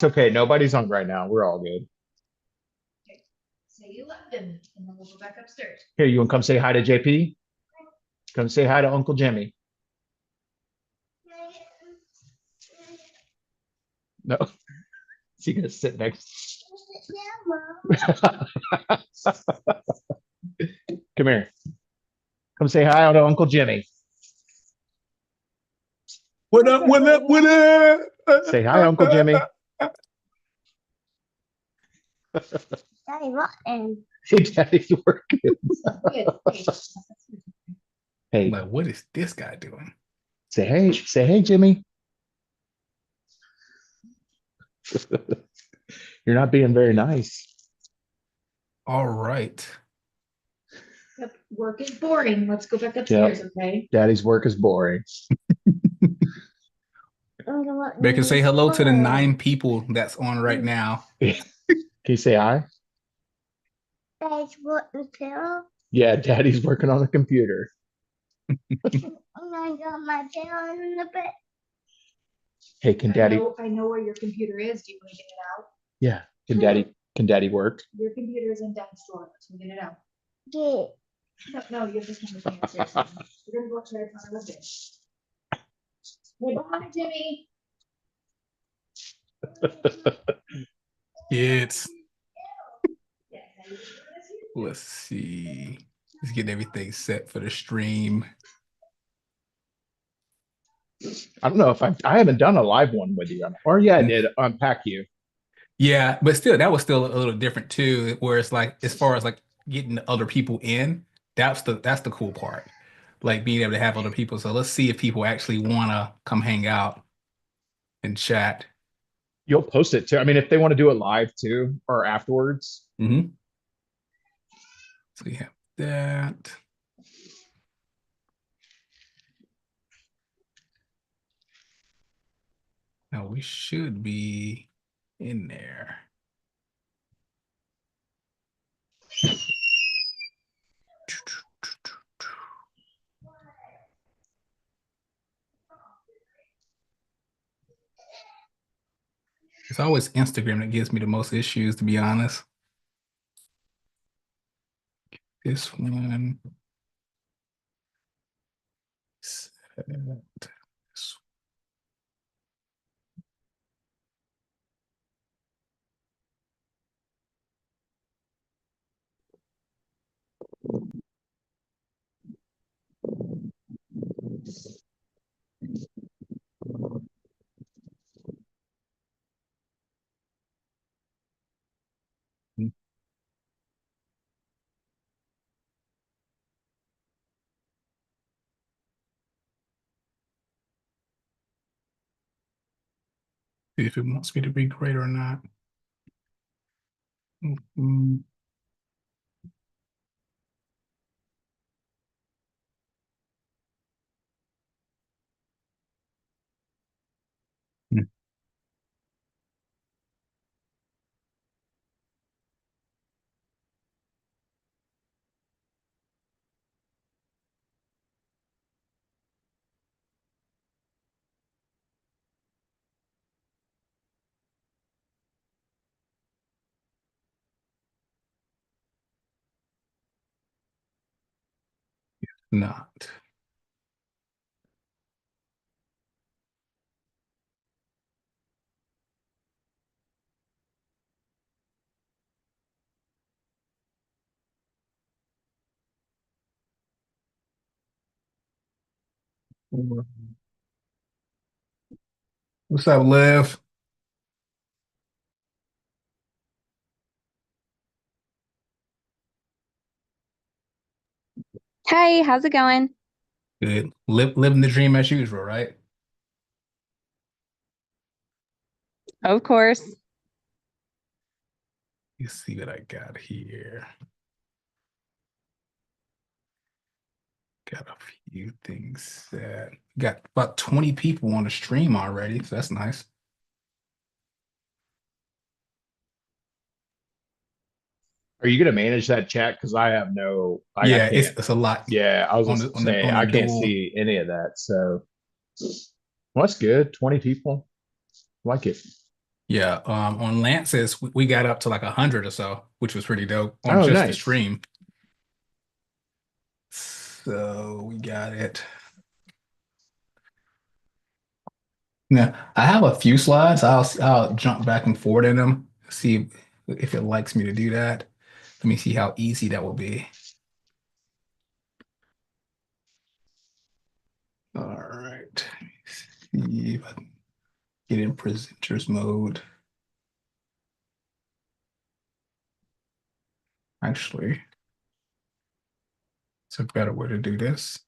It's okay. Nobody's on right now. We're all good. Okay. Say you love him, and then we'll go back upstairs. Here, you want to come say hi to JP? Come say hi to Uncle Jimmy. No, is he gonna sit next? Come here. Come say hi to Uncle Jimmy. What up? What up? What up? Say hi, Uncle Jimmy. Daddy, rotten. Hey, Daddy's working. Good. Hey, Like, what is this guy doing? say hey. Say hey, Jimmy. You're not being very nice. All right. Yep. Work is boring. Let's go back upstairs, okay? Daddy's work is boring. Baker, say hello to the 9 people that's on right now. Can you say hi? Daddy's working too. Yeah, Daddy's working on the computer. I'm gonna got my tail in the bed. Hey, can Daddy? I know where your computer is. Do you want to get it out? Yeah, can Daddy work? Your computer is in Dad's drawer. So get it out. Yeah. No, you have to come with me upstairs. We're gonna go upstairs on the bed. Hey, bye, Jimmy. It's, Yeah, how you doing this here? let's see. Let's get everything set for the stream. I don't know if I haven't done a live one with you. Or yeah, I did unpack you. Yeah, but still, that was still a little different too, where it's like, as far as like getting the other people in, that's the cool part. Like being able to have other people. So let's see if people actually want to come hang out and chat. You'll post it too. I mean, if they want to do it live too or afterwards. So we have that. Now we should be in there. It's always Instagram that gives me the most issues, to be honest. This one. Set. This one. See if it wants me to be great or not. Not. What's up, Liv? Hey, how's it going? Good. Living the dream as usual, right? Of course. Let's see what I got here. Got a few things set. Got about 20 people on the stream already, so that's nice. Are you gonna manage that chat? Because I have no. Yeah, it's a lot. Yeah, I was on just the- on the- saying on the I can't dual. see any of that. So, well, that's good. 20 people. Like it. Yeah, on Lance's, we got up to like 100 or so, which was pretty dope on Oh, just the nice. stream. So we got it. Now, I have a few slides. I'll jump back and forth in them, see if it likes me to do that. Let me see how easy that will be. All right. See if I can get in presenters mode. Actually, it's a better way to do this.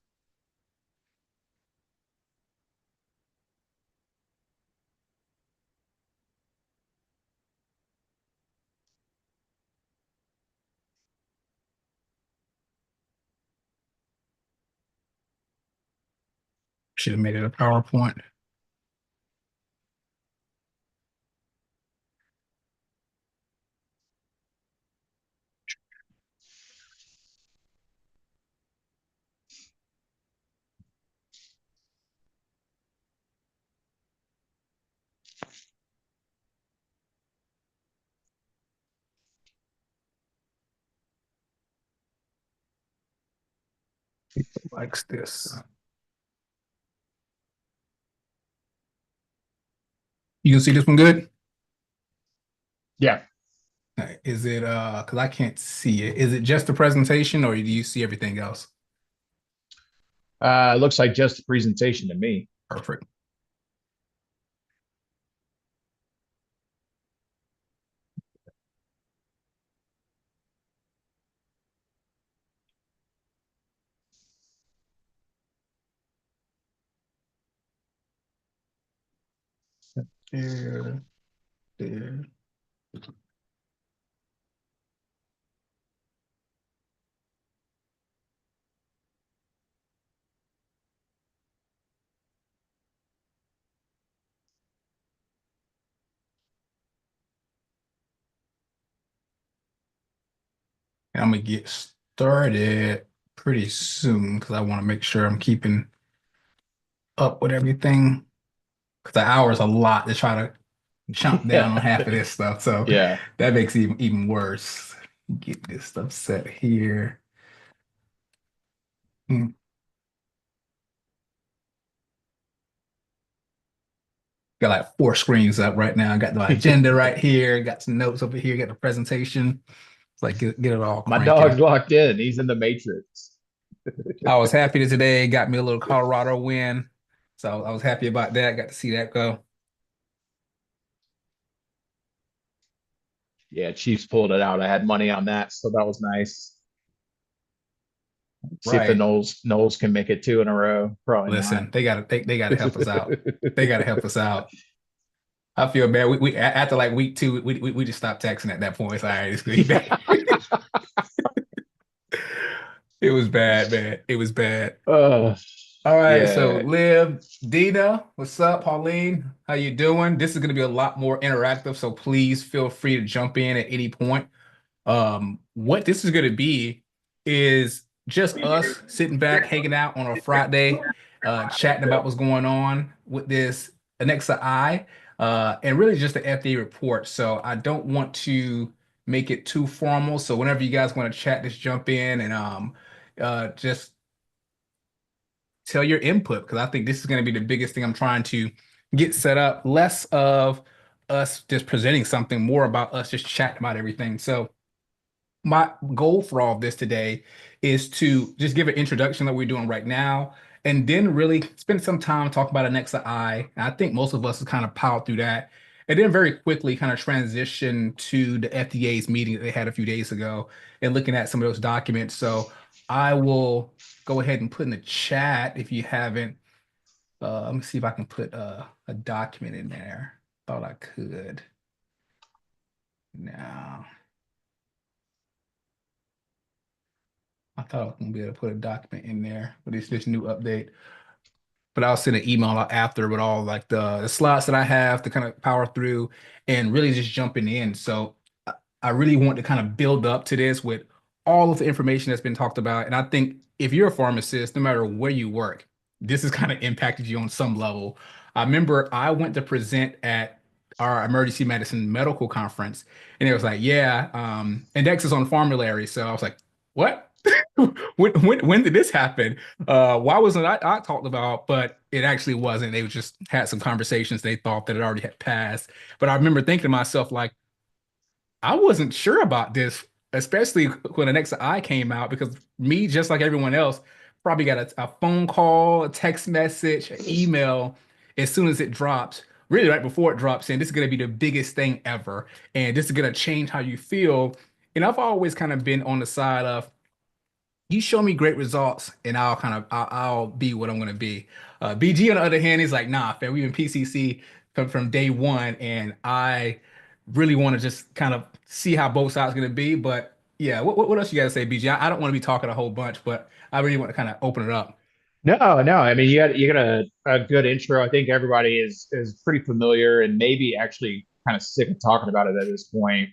Should have made it a PowerPoint. People likes this. You can see this one good? Yeah. Is it because I can't see it. Is it just the presentation or do you see everything else? It looks like just a presentation to me. Perfect. There, there. And I'm gonna get started pretty soon because I want to make sure I'm keeping up with everything. Because the hour is a lot to try to chomp down on half of this stuff. So Yeah. that makes it even worse. Get this stuff set here. Mm. Got like 4 screens up right now. I got the agenda right here. Got some notes over here. Got the presentation. It's like get it all My cranking. dog's locked in. He's in the Matrix. I was happy today. Got me a little Colorado win. So I was happy about that. Got to see that go. Yeah, Chiefs pulled it out. I had money on that, so that was nice. See if the Right. Knowles can make it 2 in a row. Probably Listen, not. they gotta help us out. They gotta help us out. I feel bad. We after like week 2, we just stopped texting at that point. It's all right, it's good. It was bad, man. It was bad. Uh, All right, so yeah. Liv, Dina, what's up? Pauline, how you doing? This is gonna be a lot more interactive, so please feel free to jump in at any point. What this is going to be is just us sitting back, hanging out on a Friday, chatting about what's going on with this Annexa and really just the FDA report. So I don't want to make it too formal. So whenever you guys want to chat, just jump in and just tell your input because I think this is going to be the biggest thing I'm trying to get set up. Less of us just presenting something, more about us just chatting about everything. So my goal for all of this today is to just give an introduction that we're doing right now, and then really spend some time talking about Annexa I. And I think most of us have kind of piled through that, and then very quickly kind of transition to the FDA's meeting that they had a few days ago and looking at some of those documents. So I will go ahead and put in the chat if you haven't. Let me see if I can put a document in there. Thought I could. Now. I thought I was gonna be able to put a document in there, but it's this new update. But I'll send an email out after with all like the slides that I have to kind of power through and really just jumping in. So I really want to kind of build up to this with all of the information that's been talked about. And I think if you're a pharmacist, no matter where you work, this has kind of impacted you on some level. I remember I went to present at our emergency medicine medical conference, and it was like, yeah, Index is on formulary. So I was like, what? When did this happen? Why wasn't I talked about? But it actually wasn't. They just had some conversations. They thought that it already had passed. But I remember thinking to myself, like, I wasn't sure about this, especially when the next I came out, because me, just like everyone else, probably got a phone call, a text message, an email as soon as it drops, really right before it drops, saying this is going to be the biggest thing ever, and this is going to change how you feel. And I've always kind of been on the side of, you show me great results and I'll be what I'm gonna be. BG on the other hand, he's like, nah, fam, we've been PCC from day one, and I really want to just kind of see how both sides are gonna be. But yeah, what else you gotta say, BG? I don't want to be talking a whole bunch, but I really want to kind of open it up. No. I mean, you got a good intro. I think everybody is pretty familiar and maybe actually kind of sick of talking about it at this point.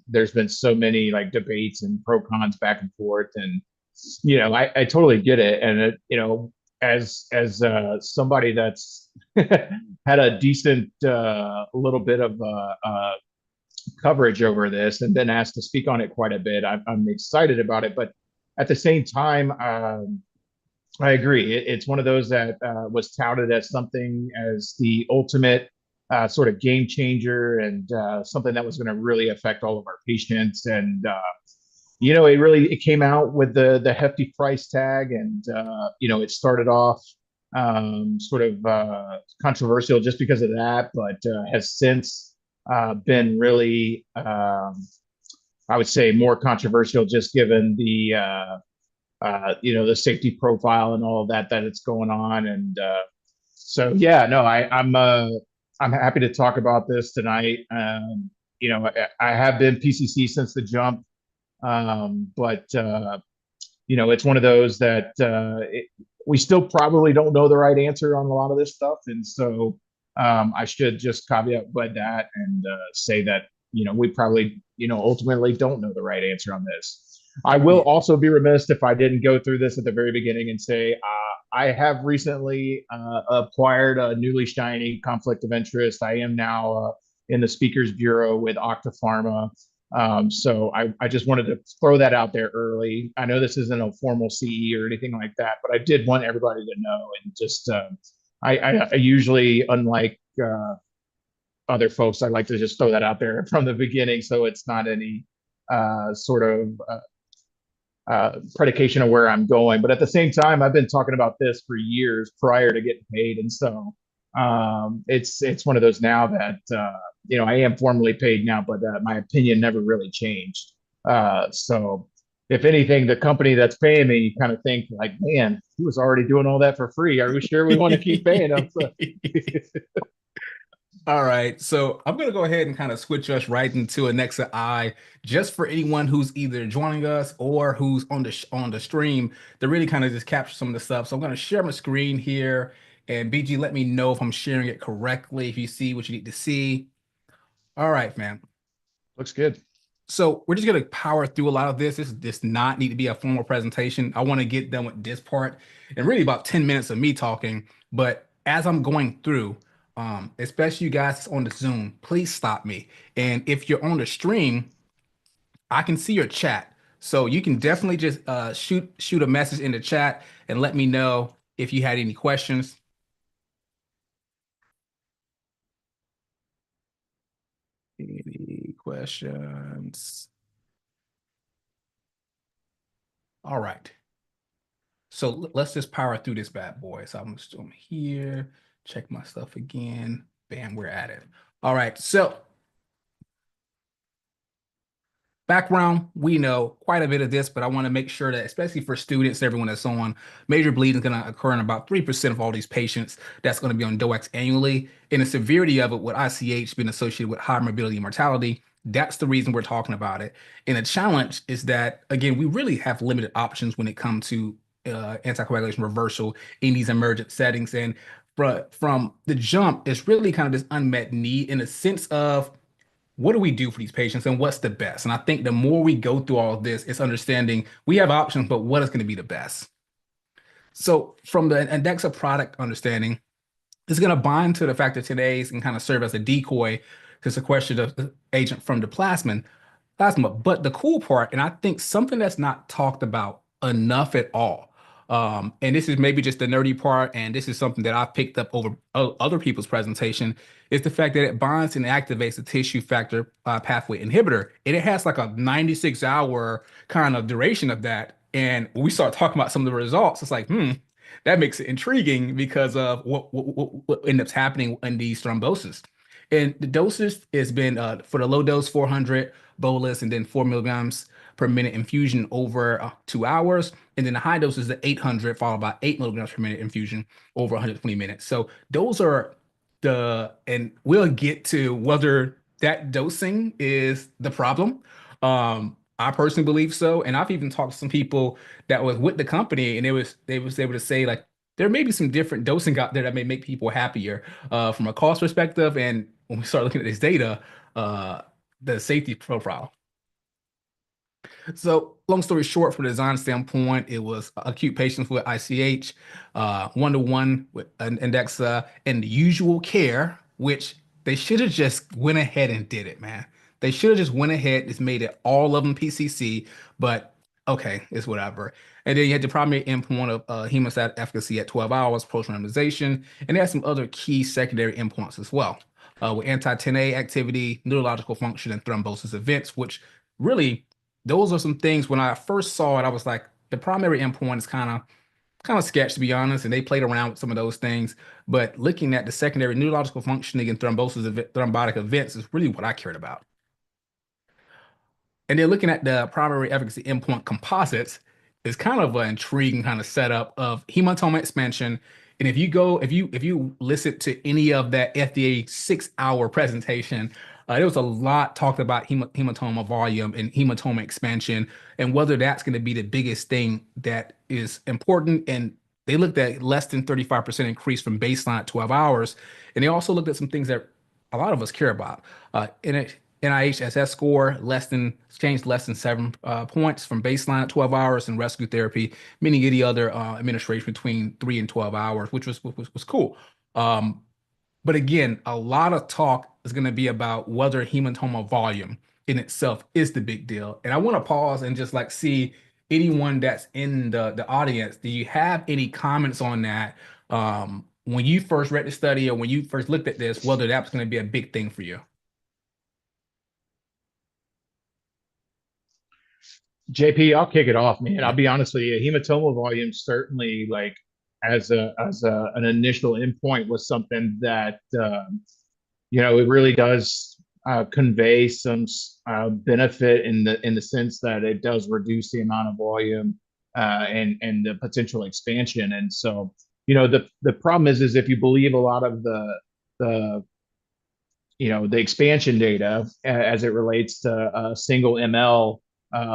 There's been so many like debates and pro cons back and forth, and I totally get it. And as somebody that's had a decent little bit of coverage over this and been asked to speak on it quite a bit, I'm excited about it. But at the same time, I agree. It's one of those that was touted as something as the ultimate sort of game changer, and something that was going to really affect all of our patients. And it came out with the hefty price tag, and it started off sort of controversial just because of that, but has since been really, I would say, more controversial just given the safety profile and all of that it's going on. And so, yeah, no, I'm happy to talk about this tonight. I have been PCC since the jump, but it's one of those that we still probably don't know the right answer on a lot of this stuff, and so I should just caveat with that and say that we probably ultimately don't know the right answer on this. I will also be remiss if I didn't go through this at the very beginning and say I have recently acquired a newly shiny conflict of interest. I am now in the Speakers Bureau with Octa Pharma. So I just wanted to throw that out there early. I know this isn't a formal CE or anything like that, but I did want everybody to know. And just I usually, unlike other folks, I like to just throw that out there from the beginning, so it's not any sort of predication of where I'm going. But at the same time, I've been talking about this for years prior to getting paid, and so it's one of those now that I am formally paid now, but my opinion never really changed. So if anything, the company that's paying me kind of think like, man, he was already doing all that for free. Are we sure we want to keep paying him? So, All right, so I'm gonna go ahead and kind of switch us right into Anexa I, just for anyone who's either joining us or who's on the stream, to really kind of just capture some of the stuff. So I'm gonna share my screen here, and BG, let me know if I'm sharing it correctly, if you see what you need to see. All right, man. looks good. So we're just gonna power through a lot of this. This does not need to be a formal presentation. I want to get done with this part and really about 10 minutes of me talking. But as I'm going through, especially you guys on the Zoom, please stop me. And if you're on the stream, I can see your chat. So you can definitely just shoot a message in the chat and let me know if you had any questions. Any questions? All right. So let's just power through this bad boy. So I'm just here, check my stuff again. Bam, we're at it. All right. So background, we know quite a bit of this, but I want to make sure that, especially for students, everyone that's on, major bleeding is going to occur in about 3% of all these patients that's going to be on DOACs annually. And the severity of it with ICH being associated with high morbidity and mortality, that's the reason we're talking about it. And the challenge is that, again, we really have limited options when it comes to anticoagulation reversal in these emergent settings. And from the jump, it's really kind of this unmet need in a sense of, what do we do for these patients and what's the best? And I think the more we go through all of this, it's understanding we have options, but what is going to be the best? So from the Andexa product understanding, It's going to bind to the factor today's and kind of serve as a decoy to sequester the agent from the plasma. But the cool part, and I think something that's not talked about enough at all, and this is maybe just the nerdy part, and this is something that I've picked up over other people's presentation, is the fact that it binds and activates the tissue factor pathway inhibitor, and it has like a 96-hour kind of duration of that. And when we start talking about some of the results, it's like, that makes it intriguing because of what ends up happening in these thrombosis. And the doses has been for the low dose 400 bolus and then 4 milligrams per minute infusion over 2 hours. And then the high dose is the 800 followed by 8 milligrams per minute infusion over 120 minutes. So those are and we'll get to whether that dosing is the problem. I personally believe so. And I've even talked to some people that was with the company and they was able to say like, there may be some different dosing out there that may make people happier from a cost perspective. And when we start looking at this data, the safety profile. So, long story short, from a design standpoint, it was acute patients with ICH, one-to-one with an Andexa, and the usual care, which they should have just went ahead and did it, man. They should have just went ahead, just made it all of them PCC, but okay, it's whatever. And then you had the primary endpoint of hemostat efficacy at 12 hours post-randomization, and they had some other key secondary endpoints as well, with anti-10A activity, neurological function, and thrombosis events, which really those are some things when I first saw it, I was like, the primary endpoint is kind of sketch to be honest, and they played around with some of those things. But looking at the secondary neurological functioning and thrombotic events is really what I cared about. And then looking at the primary efficacy endpoint composites is kind of an intriguing kind of setup of hematoma expansion. And if you listen to any of that FDA 6-hour presentation, there was a lot talked about hematoma volume and hematoma expansion and whether that's going to be the biggest thing that is important. And they looked at less than 35% increase from baseline at 12 hours. And they also looked at some things that a lot of us care about. NIHSS score changed less than 7 points from baseline at 12 hours and rescue therapy, meaning any other administration between 3 and 12 hours, which was cool. But again, a lot of talk is going to be about whether hematoma volume in itself is the big deal. And I want to pause and just like see anyone that's in the audience. Do you have any comments on that? When you first read the study or when you first looked at this, whether that's going to be a big thing for you? JP, I'll kick it off, man. I'll be honest with you. Hematoma volume certainly, like, as an initial endpoint, was something that it really does convey some benefit in the sense that it does reduce the amount of volume and the potential expansion. And so, the problem is if you believe a lot of the the expansion data as it relates to a single ml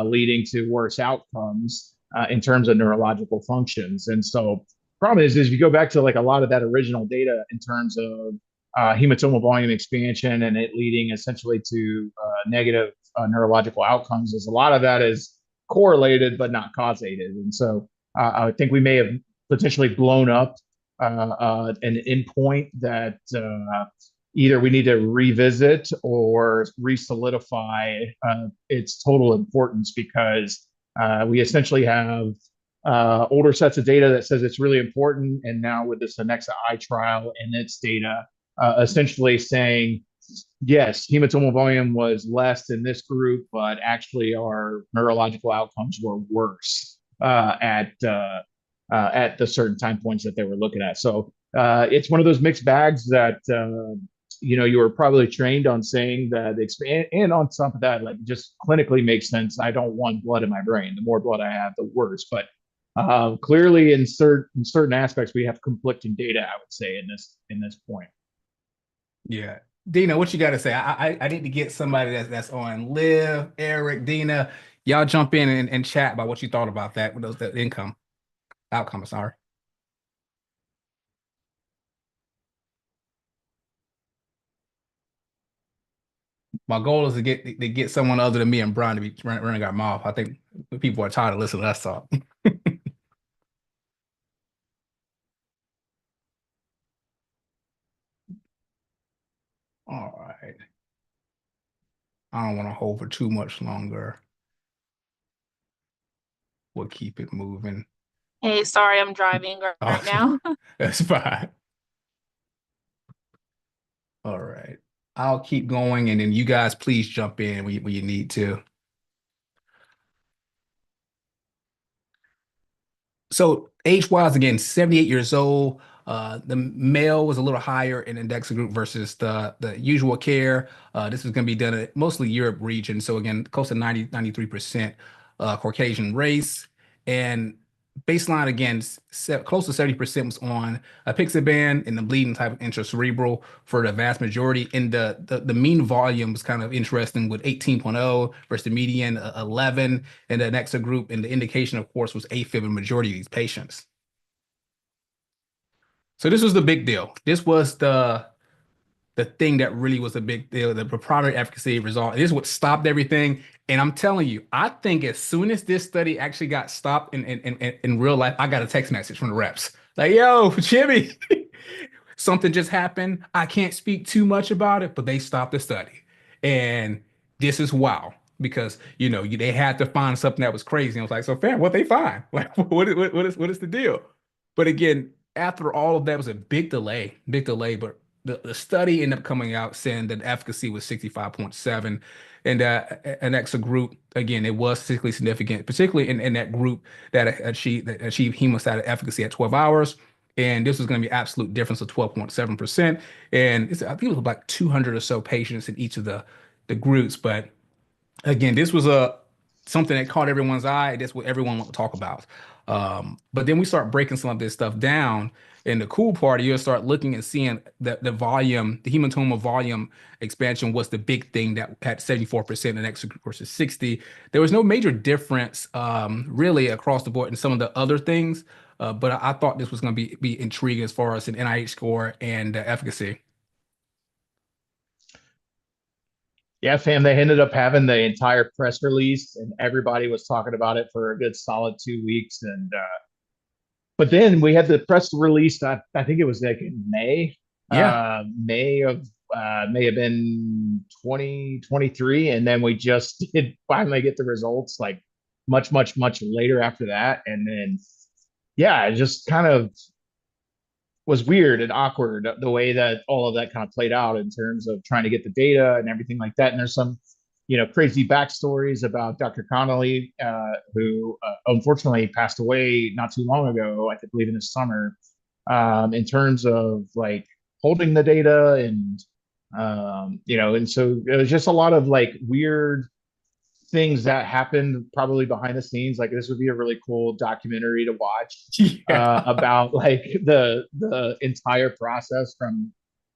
leading to worse outcomes in terms of neurological functions. And so problem is if you go back to like a lot of that original data in terms of hematoma volume expansion and it leading essentially to negative neurological outcomes, is a lot of that is correlated but not causated. And so I think we may have potentially blown up an endpoint that either we need to revisit or re-solidify its total importance, because we essentially have older sets of data that says it's really important. And now with this Andexa I trial and its data essentially saying, yes, hematoma volume was less in this group, but actually our neurological outcomes were worse at the certain time points that they were looking at. So it's one of those mixed bags that you were probably trained on saying that expand, and on top of that, like, just clinically makes sense. I don't want blood in my brain. The more blood I have, the worse. But clearly, in certain aspects, we have conflicting data, I would say, in this point. Yeah. Dina, what you got to say? I need to get somebody that's on. Liv, Eric, Dina, y'all jump in and chat about what you thought about that with those outcome. Sorry. My goal is to get someone other than me and Brian to be running our mouth. I think people are tired of listening to us talk. I don't want to hold for too much longer. We'll keep it moving. Hey, sorry, I'm driving right now. That's fine. All right. I'll keep going, and then you guys please jump in when you need to. So age-wise, again, 78 years old. The male was a little higher in Indexa group versus the usual care. This is going to be done at mostly Europe region. So again, close to 93% Caucasian race. And baseline, again, close to 70% was on apixaban and the bleeding type of intracerebral for the vast majority. And the mean volume was kind of interesting with 18.0 versus the median 11 in the Nexa group. And the indication, of course, was AFib in majority of these patients. So this was the big deal. This was the thing that really was a big deal, the primary efficacy result. This is what stopped everything. And I'm telling you, I think as soon as this study actually got stopped in real life, I got a text message from the reps. Like, yo, Jimmy, something just happened. I can't speak too much about it, but they stopped the study. And this is wow. Because they had to find something that was crazy. I was like, so fam, what they find? Like, what is the deal? But again, after all of that was a big delay, but the study ended up coming out saying that efficacy was 65.7. And an EXA group, again, it was statistically significant, particularly in that group that achieved hemostatic efficacy at 12 hours. And this was going to be absolute difference of 12.7%. And I think it was like 200 or so patients in each of the groups. But again, this was something that caught everyone's eye. That's what everyone wanted to talk about. But then we start breaking some of this stuff down. And the cool part, you'll start looking and seeing that the volume, the hematoma volume expansion was the big thing that had 74% in X versus 60. There was no major difference really across the board in some of the other things. But I thought this was going to be intriguing as far as an NIH score and efficacy. Yeah, fam, they ended up having the entire press release and everybody was talking about it for a good solid 2 weeks. And but then we had the press release, I think it was like in May. Yeah. May have been 2023. And then we just did finally get the results like much, much, much later after that. And then yeah, it just kind of was weird and awkward the way that all of that kind of played out in terms of trying to get the data and everything like that. And there's some, crazy backstories about Dr. Connolly, who unfortunately passed away not too long ago, I believe in the summer, in terms of like holding the data and so it was just a lot of like weird things that happened probably behind the scenes. Like this would be a really cool documentary to watch Yeah. about like the entire process from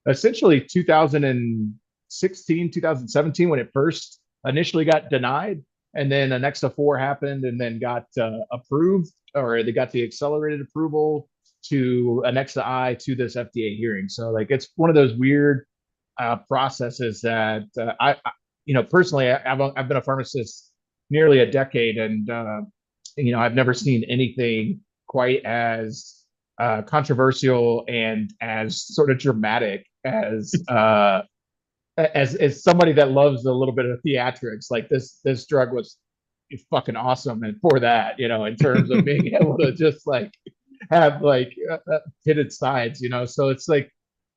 essentially 2016, 2017 when it first initially got denied, and then Anexa 4 happened and then got approved, or they got the accelerated approval to Anexa I to this FDA hearing. So like it's one of those weird processes that personally, I've been a pharmacist nearly a decade, and I've never seen anything quite as controversial and as sort of dramatic as somebody that loves a little bit of theatrics. Like this drug was fucking awesome, and for that, in terms of being able to just like have like pitted sides, so it's like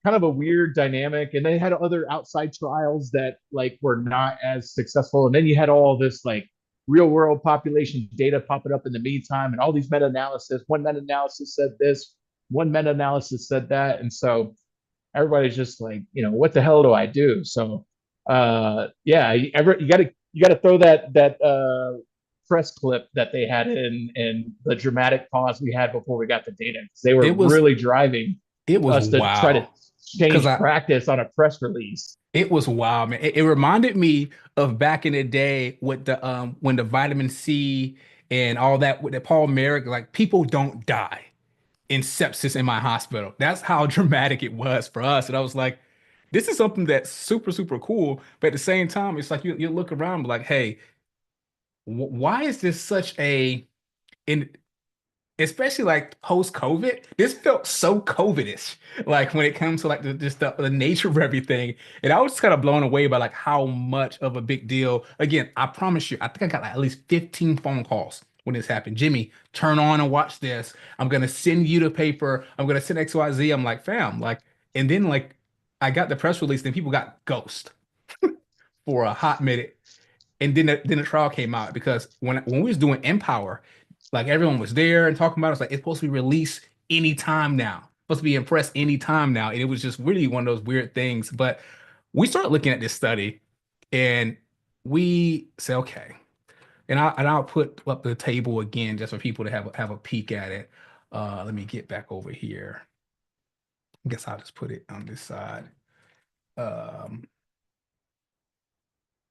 kind of a weird dynamic. And they had other outside trials that like were not as successful, and then you had all this like real world population data popping up in the meantime, and all these meta-analysis. One meta-analysis said this, one meta-analysis said that, and so everybody's just like, what the hell do I do? So yeah, you gotta throw that press clip that they had in the dramatic pause we had before we got the data. They were really driving was us to try to wow. change practice on a press release. It was wild, man. It reminded me of back in the day with the when the vitamin C and all that with the Paul Merrick, like people don't die in sepsis in my hospital. That's how dramatic it was for us. And I was like, this is something that's super, super cool. But at the same time, it's like you look around like, hey, why is this such a in especially like post-COVID, this felt so COVID-ish. Like when it comes to like the nature of everything. And I was just kind of blown away by like how much of a big deal. Again, I promise you, I think I got like at least 15 phone calls when this happened. Jimmy, turn on and watch this. I'm gonna send you the paper. I'm gonna send XYZ. I'm like, fam, like, and then like I got the press release, and people got ghost for a hot minute. And then the trial came out because when we was doing Empower, like everyone was there and talking about it, it's like it's supposed to be released anytime now. Supposed to be impressed anytime now. And it was just really one of those weird things. But we started looking at this study and we say, okay. I'll put up the table again just for people to have a peek at it. Let me get back over here. I guess I'll just put it on this side. 'Cause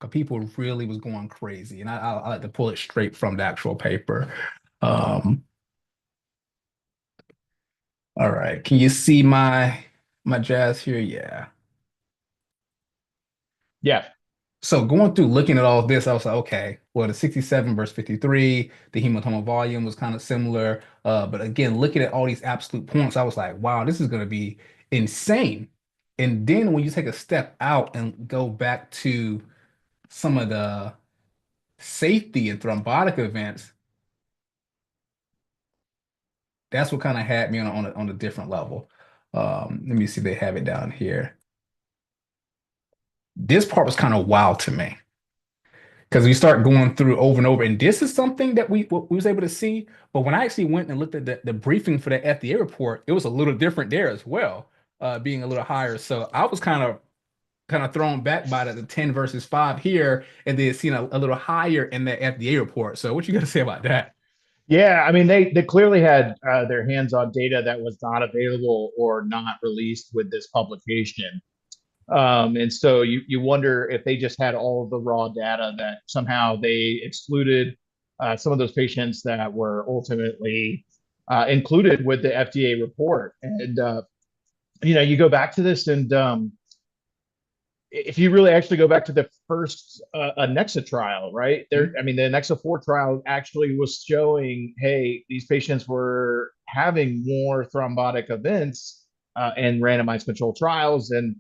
people really was going crazy, and I like to pull it straight from the actual paper. All right, can you see my jazz here? Yeah. Yeah. So going through looking at all of this, I was like, okay, well, the 67 versus 53, the hematoma volume was kind of similar. But again, looking at all these absolute points, I was like, wow, this is going to be insane. And then when you take a step out and go back to some of the safety and thrombotic events, that's what kind of had me on a different level. Let me see if they have it down here. This part was kind of wild to me because we start going through over and over, and this is something that we was able to see. But when I actually went and looked at the briefing for the FDA report, it was a little different there as well, being a little higher. So I was kind of thrown back by the 10 versus 5 here, and then seeing a little higher in the FDA report. So what you got to say about that? Yeah, I mean, they clearly had their hands on data that was not available or not released with this publication. And so you wonder if they just had all of the raw data that somehow they excluded some of those patients that were ultimately included with the FDA report. And you go back to this, and if you really actually go back to the first Anexa trial, right there, I mean, the Anexa 4 trial actually was showing, hey, these patients were having more thrombotic events in randomized controlled trials. And,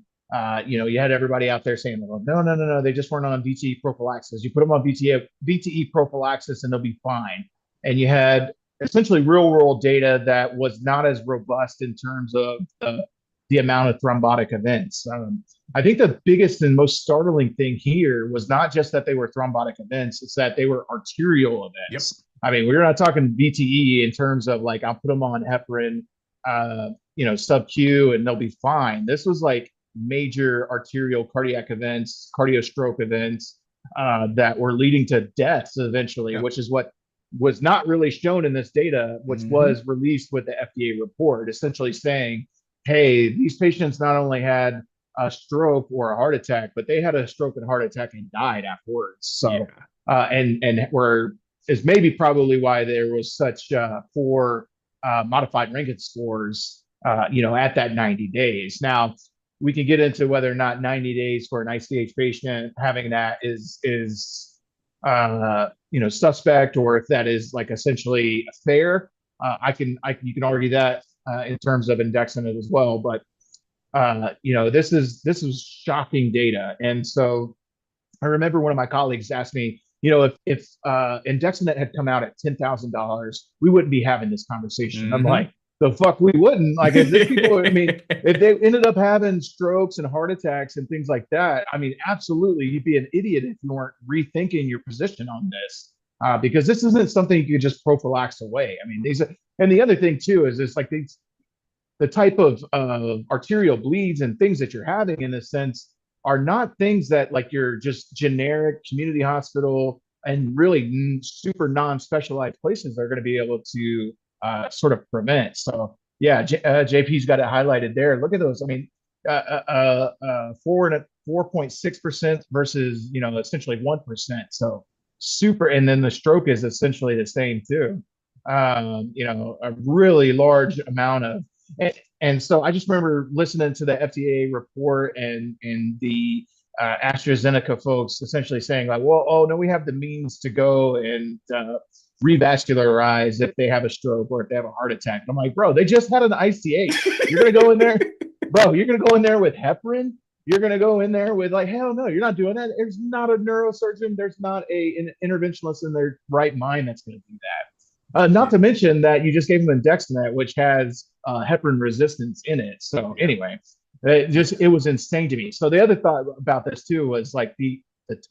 you had everybody out there saying, well, no, they just weren't on VTE prophylaxis. You put them on VTE prophylaxis and they'll be fine. And you had essentially real world data that was not as robust in terms of the amount of thrombotic events. I think the biggest and most startling thing here was not just that they were thrombotic events, it's that they were arterial events. Yep. I mean, we're not talking VTE in terms of like, I'll put them on heparin, sub-Q and they'll be fine. This was like major arterial cardiac events, cardio stroke events that were leading to deaths eventually, yep. Which is what was not really shown in this data, which was released with the FDA report, essentially saying, hey, these patients not only had a stroke or a heart attack, but they had a stroke and heart attack and died afterwards. So, yeah. And is maybe probably why there was such poor modified Rankin scores, at that 90 days. Now, we can get into whether or not 90 days for an ICH patient having that is suspect, or if that is like essentially fair. You can argue that in terms of Andexanet as well, but this is shocking data. And so I remember one of my colleagues asked me, if Andexanet had come out at $10,000, we wouldn't be having this conversation. I'm like, the fuck we wouldn't. Like, if people, I mean, if they ended up having strokes and heart attacks and things like that, I mean, absolutely, you'd be an idiot if you weren't rethinking your position on this, because this isn't something you could just prophylax away. I mean, and the other thing too is it's like the type of arterial bleeds and things that you're having in a sense are not things that like your just generic community hospital and really super non-specialized places are going to be able to sort of prevent. So yeah, JP's got it highlighted there. Look at those. I mean, 4.6% versus essentially 1%. So super, and then the stroke is essentially the same too. A really large amount of, and so I just remember listening to the FDA report and the AstraZeneca folks essentially saying like, well, oh no, we have the means to go and revascularize if they have a stroke or if they have a heart attack. And I'm like, bro, they just had an ICH. You're going to go in there, bro, you're going to go in there with heparin. You're going to go in there with like, hell no, you're not doing that. There's not a neurosurgeon. There's not an interventionist in their right mind that's going to do that. Not to mention that you just gave them Andexanet, which has heparin resistance in it. So anyway, it was insane to me. So the other thought about this too was like the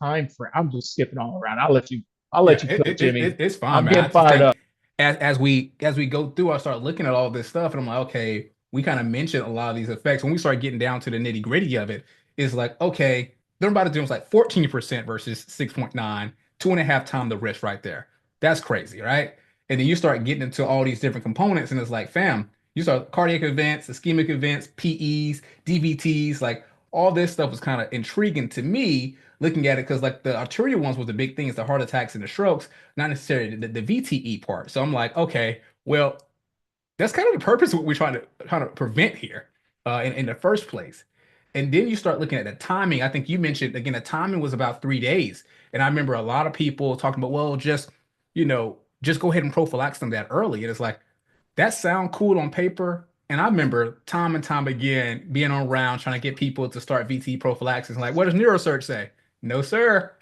time frame. I'm just skipping all around. I'll let you cook, Jimmy. It's fine, I'm man. getting fired up. As we go through, I start looking at all this stuff, and I'm like, okay, we kind of mentioned a lot of these effects. When we start getting down to the nitty gritty of it, it's like, okay, they're about to do like 14% versus 6.9, 2.5 times the risk right there. That's crazy, right? And then you start getting into all these different components, and it's like, fam, you start cardiac events, ischemic events, PEs, DVTs, like all this stuff was kind of intriguing to me looking at it, because like the arterial ones was the big thing, is the heart attacks and the strokes, not necessarily the VTE part. So I'm like, okay, well, that's kind of the purpose of what we're trying to prevent here in the first place. And then you start looking at the timing. I think you mentioned, again, the timing was about 3 days. And I remember a lot of people talking about, well, just go ahead and prophylax them that early. And it's like, that sound cool on paper. And I remember time and time again being on round trying to get people to start VTE prophylaxis. Like, what does neurosurge say? No, sir.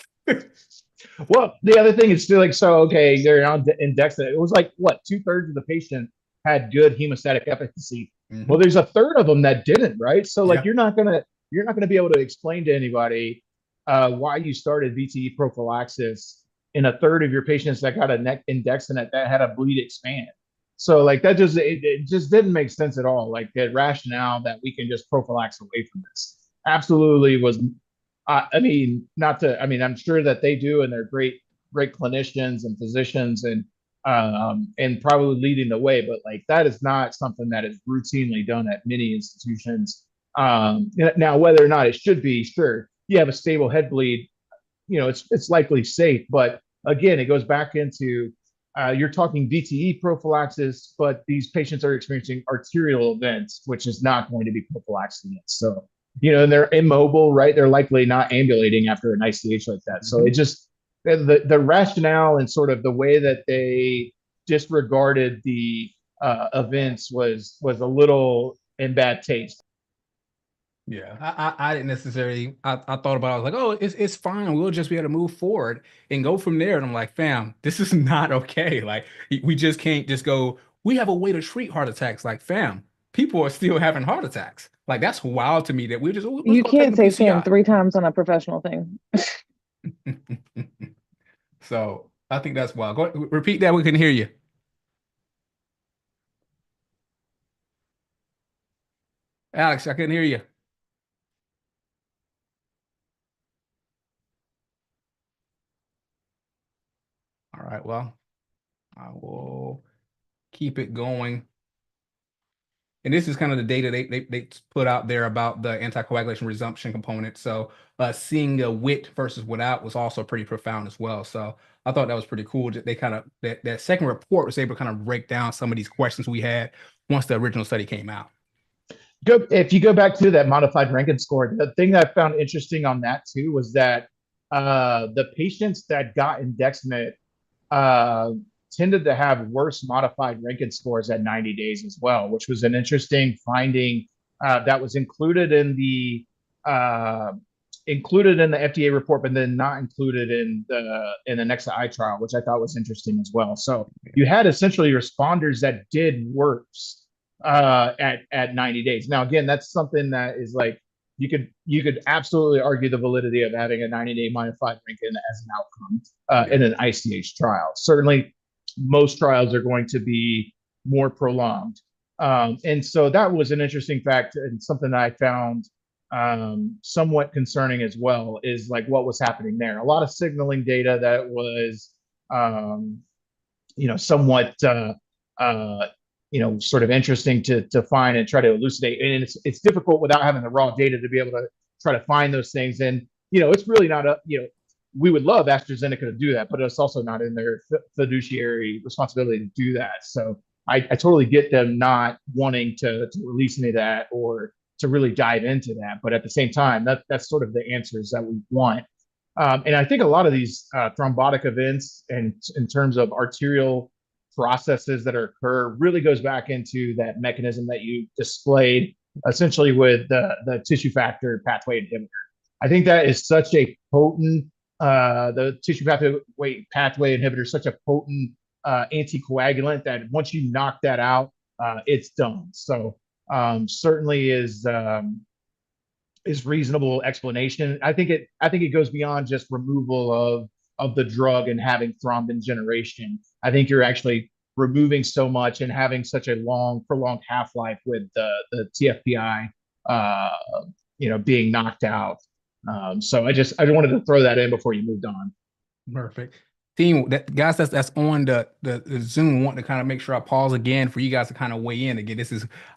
Well, the other thing is still like, so, okay, they're on Andexanet. It was like, what, 2/3 of the patient had good hemostatic efficacy. Mhm. Well, there's a third of them that didn't, right? So like, Yeah. you're not gonna be able to explain to anybody why you started VTE prophylaxis in a third of your patients that got a neck Andexanet that had a bleed expand. So like that it just didn't make sense at all. Like the rationale that we can just prophylax away from this absolutely was. I mean, I'm sure that they do, and they're great clinicians and physicians, and probably leading the way. But like that is not something that is routinely done at many institutions. Now, whether or not it should be, sure, you have a stable head bleed, it's likely safe. But again, it goes back into you're talking VTE prophylaxis, but these patients are experiencing arterial events, which is not going to be prophylaxing it. So, and they're immobile, right? They're likely not ambulating after an ICH like that. So it just, the rationale and sort of the way that they disregarded the events was a little in bad taste. Yeah, I didn't necessarily. I thought about it. I was like, oh, it's fine. We'll just be able to move forward and go from there. And I'm like, fam, this is not okay. Like, we just can't just go. We have a way to treat heart attacks. Like, fam, people are still having heart attacks. Like, that's wild to me that we just. You can't say fam 3 times on a professional thing. So I think that's wild. Go repeat that. We can hear you. Alex, I couldn't hear you. All right, well, I will keep it going. And this is kind of the data they put out there about the anticoagulation resumption component. So seeing a with versus without was also pretty profound as well. So I thought that was pretty cool. They kind of, that second report was able to kind of break down some of these questions we had once the original study came out. If you go back to that modified Rankin score, the thing that I found interesting on that too was that the patients that got Andexanet tended to have worse modified Rankin scores at 90 days as well, which was an interesting finding that was included in the FDA report, but then not included in the Nexa trial, which I thought was interesting as well. So you had essentially responders that did worse at 90 days. Now, again, that's something that is like you could absolutely argue the validity of having a 90-day modified Rankin as an outcome in an ICH trial. Certainly, most trials are going to be more prolonged. And so that was an interesting fact, and something that I found somewhat concerning as well is like what was happening there. A lot of signaling data that was, somewhat, sort of interesting to find and try to elucidate. And it's difficult without having the raw data to be able to try to find those things. And, it's really not we would love AstraZeneca to do that, but it's also not in their fiduciary responsibility to do that. So I totally get them not wanting to release any of that or to really dive into that. But at the same time, that's sort of the answers that we want. And I think a lot of these thrombotic events and in terms of arterial processes that occur really goes back into that mechanism that you displayed essentially with the tissue factor pathway inhibitor. I think that is such a potent, the tissue pathway inhibitor is such a potent anticoagulant that once you knock that out, it's done. So certainly is reasonable explanation. I think it goes beyond just removal of the drug and having thrombin generation. I think you're actually removing so much and having such a long, prolonged half-life with the TFPI, being knocked out. So I wanted to throw that in before you moved on. Perfect. Team, guys, that's on the Zoom. Want to kind of make sure I pause again for you guys to kind of weigh in again.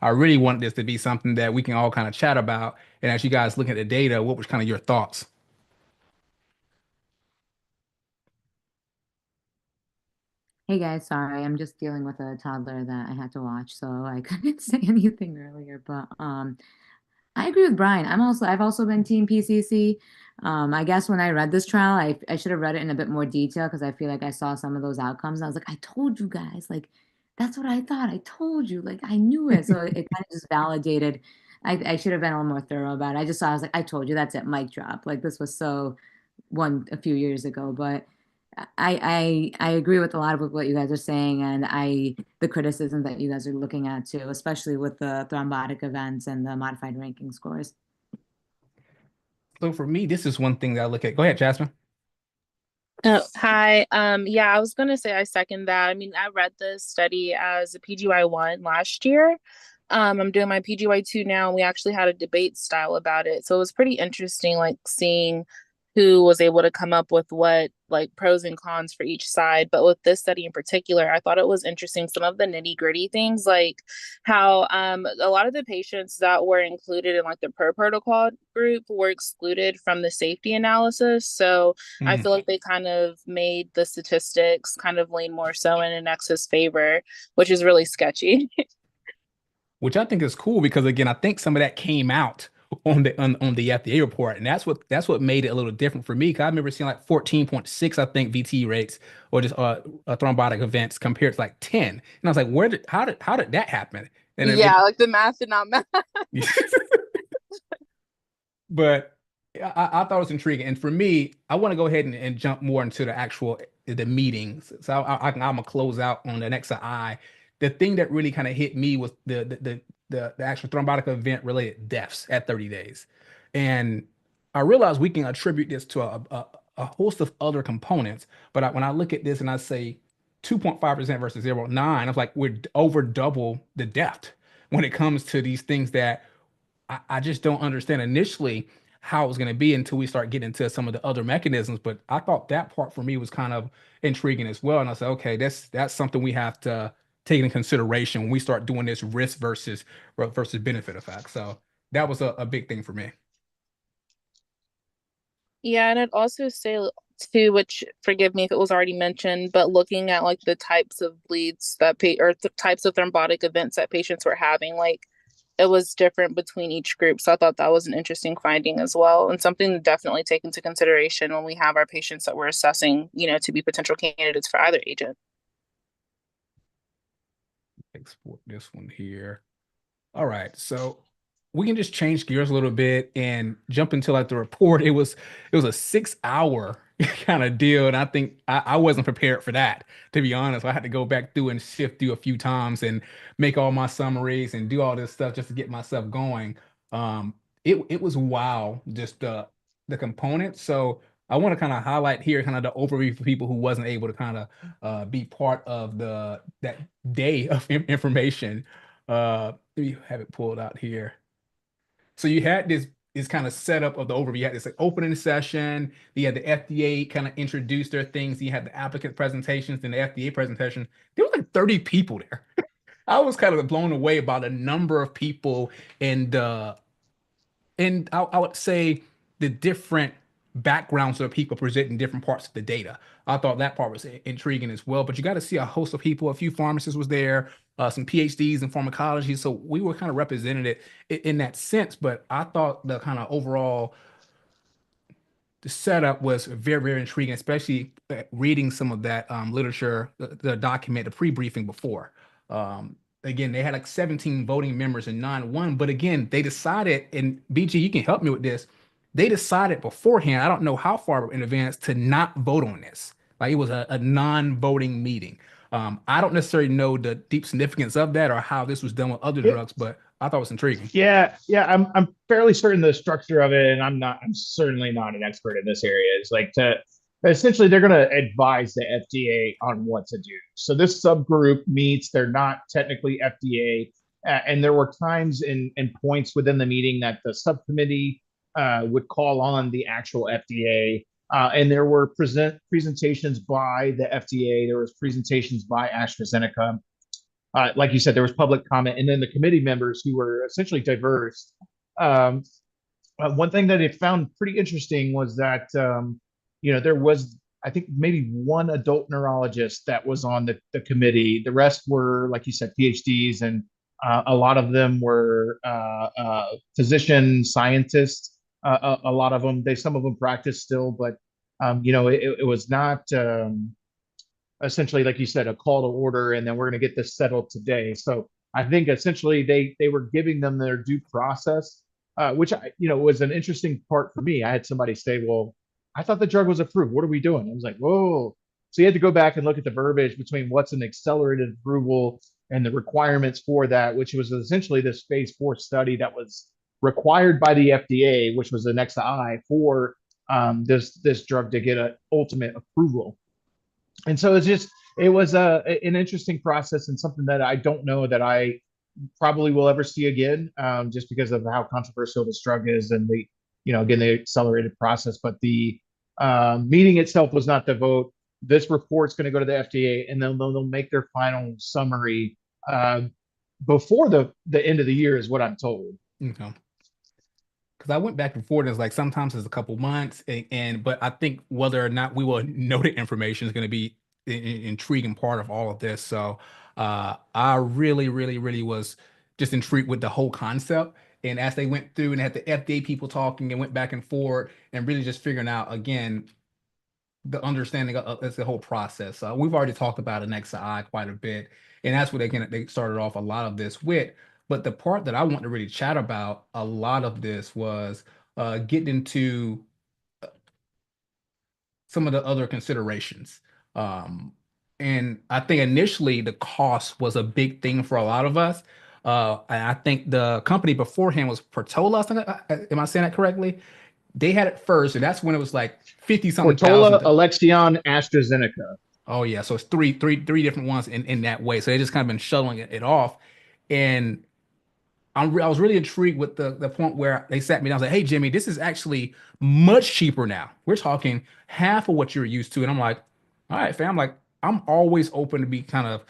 I really want this to be something that we can all kind of chat about. And as you guys look at the data, what was kind of your thoughts? Hey guys, sorry, I'm just dealing with a toddler that I had to watch, so I couldn't say anything earlier. But I agree with Brian. I've also been team PCC. I guess when I read this trial, I should have read it in a bit more detail because I feel like I saw some of those outcomes. And I was like, I told you guys, like that's what I thought. I told you, like I knew it. So it kind of just validated. I should have been a little more thorough about it. I was like, I told you, that's it, mic drop. Like this was so a few years ago, but I agree with a lot of what you guys are saying, and the criticism that you guys are looking at too, especially with the thrombotic events and the modified ranking scores. So for me, this is one thing that I look at. Go ahead, Jasmine. Oh, hi. Yeah, I was gonna say I second that. I mean, I read this study as a PGY1 last year. I'm doing my PGY2 now, and we actually had a debate style about it. So it was pretty interesting, like seeing who was able to come up with what like pros and cons for each side. But with this study in particular, I thought it was interesting some of the nitty-gritty things, like how a lot of the patients that were included in like the per protocol group were excluded from the safety analysis. So I feel like they kind of made the statistics kind of lean more so in Annex's favor, which is really sketchy. Which I think is cool because again, I think some of that came out on the FDA report, and that's what made it a little different for me. Because I remember seeing like 14.6, I think, VT rates or just thrombotic events compared to like 10, and I was like, how did that happen? And yeah, like the math did not math. But I thought it was intriguing, and for me, I want to go ahead and jump more into the meetings. So I'm gonna close out on the next eye. The thing that really kind of hit me was the actual thrombotic event related deaths at 30 days. And I realized we can attribute this to a host of other components. But when I look at this and I say 2.5% versus 0.9, I was like, we're over double the death when it comes to these things that I just don't understand initially how it was going to be until we start getting into some of the other mechanisms. But I thought that part for me was kind of intriguing as well. And I said, okay, that's something we have to take into consideration when we start doing this risk versus benefit effect. So that was a big thing for me. Yeah, and I'd also say too, which forgive me if it was already mentioned, but looking at like the types of bleeds that types of thrombotic events that patients were having, like it was different between each group. So I thought that was an interesting finding as well, and something to definitely take into consideration when we have our patients that we're assessing, to be potential candidates for either agent. Export this one here. All right, so we can just change gears a little bit and jump into like the report. It was a 6-hour kind of deal, and I think I wasn't prepared for that, to be honest. I had to go back through and shift through a few times and make all my summaries and do all this stuff just to get myself going. It was wow, just the components. So I want to kind of highlight here kind of the overview for people who wasn't able to kind of be part of that day of information. Let me have it pulled out here. So you had this kind of setup of the overview. You had this like opening session. You had the FDA kind of introduce their things. You had the applicant presentations and the FDA presentation. There was like 30 people there. I was kind of blown away by the number of people and I would say the different backgrounds of people presenting different parts of the data. I thought that part was intriguing as well. But you got to see a host of people. A few pharmacists was there, some PhDs in pharmacology. So we were kind of represented in that sense. But I thought the kind of overall the setup was very, very intriguing, especially reading some of that literature, the document, the pre-briefing before. Again, they had like 17 voting members and 9 won, but again, they decided, and BG, you can help me with this. They decided beforehand, I don't know how far in advance, to not vote on this. Like it was a non-voting meeting. I don't necessarily know the deep significance of that or how this was done with other drugs, but I thought it was intriguing. Yeah, I'm fairly certain the structure of it, and I'm certainly not an expert in this area. It's like essentially they're going to advise the FDA on what to do. So this subgroup meets, they're not technically FDA, and there were times and points within the meeting that the subcommittee would call on the actual FDA. And there were presentations by the FDA. There was presentations by AstraZeneca. Like you said, there was public comment, and then the committee members who were essentially diverse. One thing that it found pretty interesting was that there was, I think, maybe one adult neurologist that was on the committee. The rest were, like you said, PhDs, and a lot of them were physician scientists. A lot of them, some of them practice still, but it was not essentially, like you said, a call to order, and then we're going to get this settled today. So I think essentially they were giving them their due process, which was an interesting part for me. I had somebody say, "Well, I thought the drug was approved. What are we doing?" I was like, "Whoa!" So you had to go back and look at the verbiage between what's an accelerated approval and the requirements for that, which was essentially this phase 4 study that was required by the FDA, which was the next eye for this drug to get an ultimate approval. And so it was an interesting process, and something that I don't know that I probably will ever see again, just because of how controversial this drug is, and again, the accelerated process. But the meeting itself was not the vote. This report's going to go to the FDA, and then they'll make their final summary before the end of the year, is what I'm told. Okay. Because I went back and forth, and it's like sometimes it's a couple months, but I think whether or not we will know the information is going to be an intriguing part of all of this. So I really, really, really was just intrigued with the whole concept. And as they went through and had the FDA people talking and went back and forth and really just figuring out, again, the understanding of the whole process. We've already talked about Andexanet quite a bit, and that's what they started off a lot of this with. But the part that I want to really chat about a lot of this was getting into some of the other considerations. And I think initially the cost was a big thing for a lot of us. I think the company beforehand was Portola. Am I saying that correctly? They had it first, and that's when it was like 50 something Portola, thousand. Alexion, AstraZeneca. Oh yeah, so it's three different ones in that way. So they just kind of been shuttling it off, and I was really intrigued with the point where they sat me down and said, "Hey Jimmy, this is actually much cheaper now. We're talking half of what you're used to." And I'm like, "All right, fam. Like I'm always open to be kind of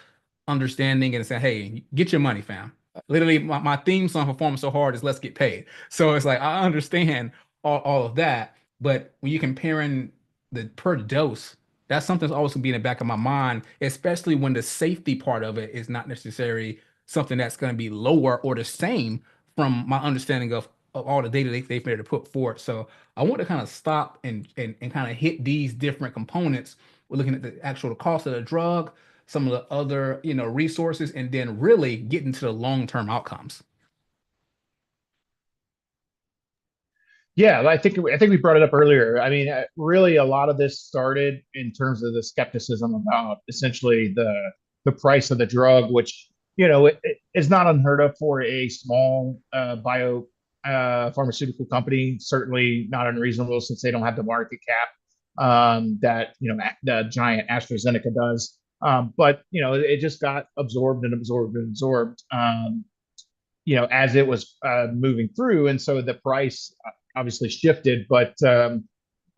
understanding and say, hey, get your money, fam." Literally, my theme song performing so hard is "Let's Get Paid." So it's like I understand all of that, but when you're comparing the per dose, that's something that's always gonna be in the back of my mind, especially when the safety part of it is not necessarily something that's going to be lower or the same from my understanding of all the data they've been able to put forth. So I want to kind of stop and kind of hit these different components. We're looking at the actual cost of the drug, some of the other resources, and then really get into the long-term outcomes. Yeah, I think we brought it up earlier. I mean, really, a lot of this started in terms of the skepticism about essentially the price of the drug, which it is not unheard of for a small pharmaceutical company. Certainly not unreasonable, since they don't have the market cap that the giant AstraZeneca does. But it just got absorbed and absorbed and absorbed. As it was moving through, and so the price obviously shifted, but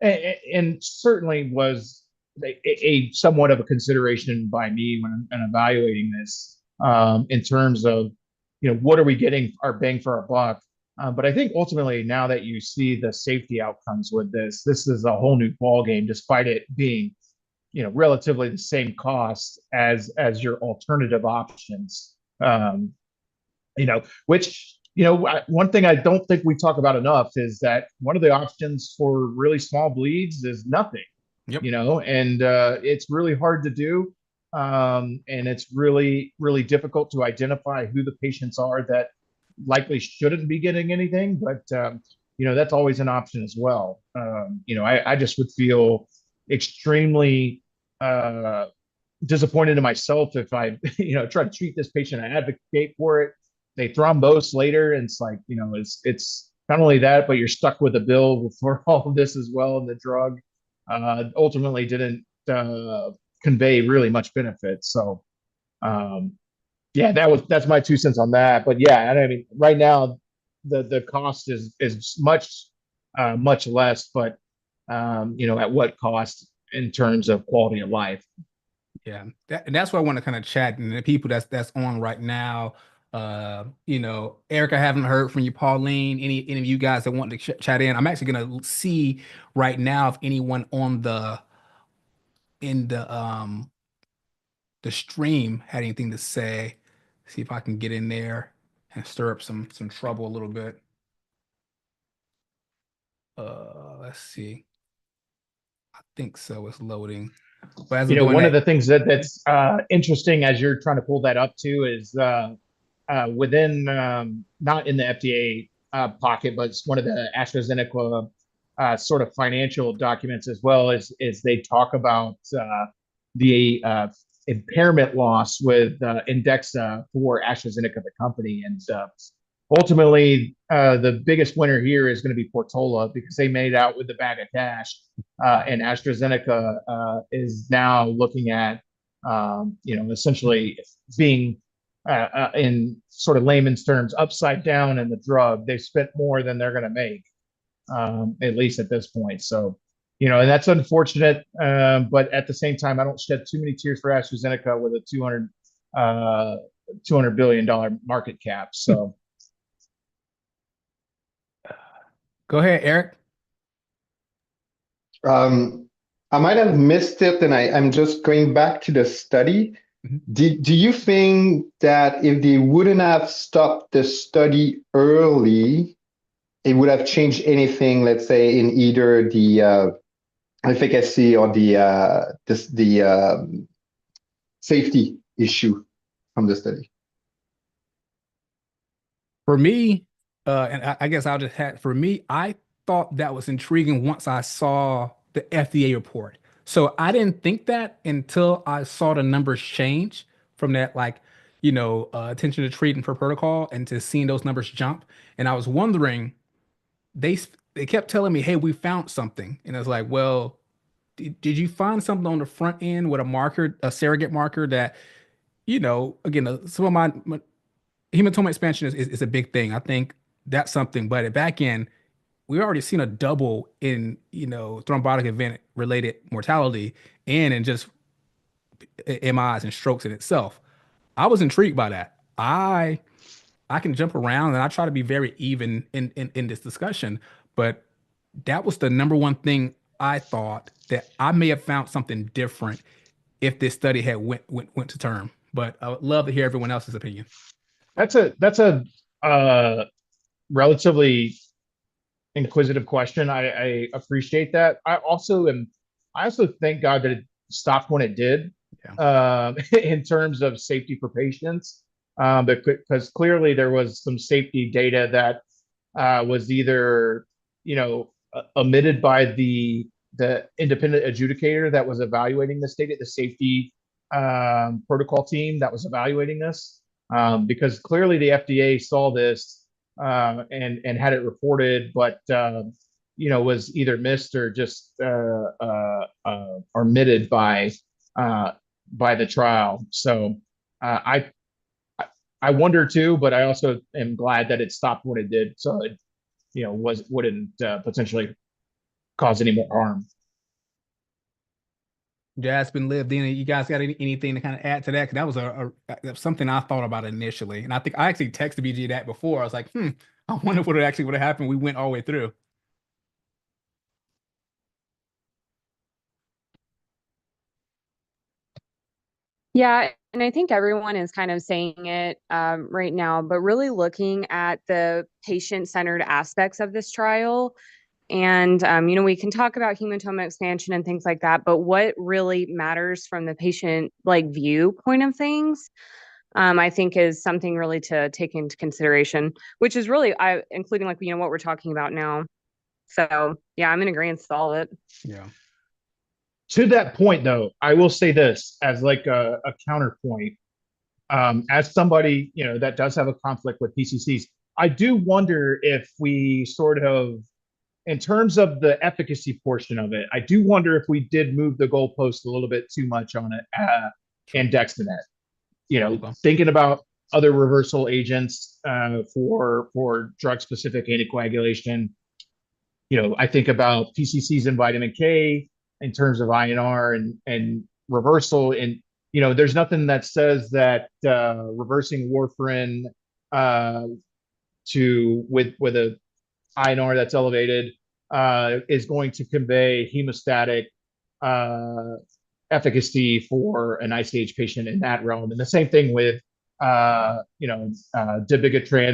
and certainly was a somewhat of a consideration by me when I'm evaluating this, in terms of what are we getting our bang for our buck. But I think ultimately, now that you see the safety outcomes with this is a whole new ball game, despite it being relatively the same cost as your alternative options. Which one thing I don't think we talk about enough is that one of the options for really small bleeds is nothing. Yep. And it's really hard to do. And it's really, really difficult to identify who the patients are that likely shouldn't be getting anything. But, that's always an option as well. I just would feel extremely disappointed in myself if I, try to treat this patient, I advocate for it. They thrombose later, and it's like, it's not only that, but you're stuck with a bill for all of this as well. And the drug ultimately didn't convey really much benefit. So, yeah, that's my 2 cents on that. But yeah, I mean, right now the cost is much less, but at what cost in terms of quality of life? Yeah, and that's why I want to kind of chat, and the people that's on right now. Eric, I haven't heard from you. Pauline, any of you guys that want to chat in? I'm actually gonna see right now if anyone on the stream had anything to say. See if I can get in there and stir up some trouble a little bit. Let's see. I think so. It's loading. But as one of the things that's interesting as you're trying to pull that up too is within not in the FDA pocket, but it's one of the AstraZeneca sort of financial documents as well, is they talk about the impairment loss with Indexa for AstraZeneca, the company. And ultimately, the biggest winner here is going to be Portola, because they made out with the bag of cash. And AstraZeneca is now looking at, essentially being, in sort of layman's terms, upside down in the drug. They've spent more than they're going to make, at least at this point. So, and that's unfortunate. But at the same time, I don't shed too many tears for AstraZeneca with a $200 billion market cap. So. Go ahead, Eric. I might have missed it, and I'm just going back to the study. Do you think that if they wouldn't have stopped the study early, it would have changed anything, let's say, in either the efficacy or the safety issue from the study? For me, and I guess I'll just have, for me, I thought that was intriguing once I saw the FDA report. So I didn't think that until I saw the numbers change from that, attention to treatment for protocol, and to seeing those numbers jump. And I was wondering, they kept telling me, hey, we found something. And I was like, well, did you find something on the front end with a marker, a surrogate marker that, again, some of my hematoma expansion is a big thing. I think that's something, but at back end, we already seen a double in, thrombotic event related mortality and in just MIs and strokes in itself. I was intrigued by that. I can jump around and I try to be very even in this discussion, but that was the number one thing I thought, that I may have found something different if this study had went to term. But I would love to hear everyone else's opinion. That's a relatively inquisitive question. I appreciate that. I also thank God that it stopped when it did. Yeah. In terms of safety for patients, because clearly there was some safety data that was either omitted by the independent adjudicator that was evaluating this data, the safety protocol team that was evaluating this, because clearly the FDA saw this and had it reported, but was either missed or just omitted by the trial. So I wonder too, but I also am glad that it stopped when it did, so it wouldn't potentially cause any more harm. Yeah, it's been lived in. You guys got anything to kind of add to that? Because that was something I thought about initially, and I think I actually texted BG that before. I was like, I wonder what actually would have happened. We went all the way through. Yeah, And I think everyone is kind of saying it right now, but really looking at the patient-centered aspects of this trial. And, we can talk about hematoma expansion and things like that, but what really matters from the patient viewpoint of things, I think is something really to take into consideration, which is really, including what we're talking about now. So yeah, I'm in agreement with all of it. Yeah. To that point, though, I will say this as like a counterpoint. As somebody, that does have a conflict with PCCs, I do wonder if we sort of, in terms of the efficacy portion of it, I do wonder if we did move the goalpost a little bit too much on it, Andexanet. Okay. Thinking about other reversal agents for drug-specific anticoagulation. I think about PCCs and vitamin K in terms of INR and reversal. And there's nothing that says that reversing warfarin with a INR that's elevated is going to convey hemostatic efficacy for an ICH patient in that realm. And the same thing with dabigatran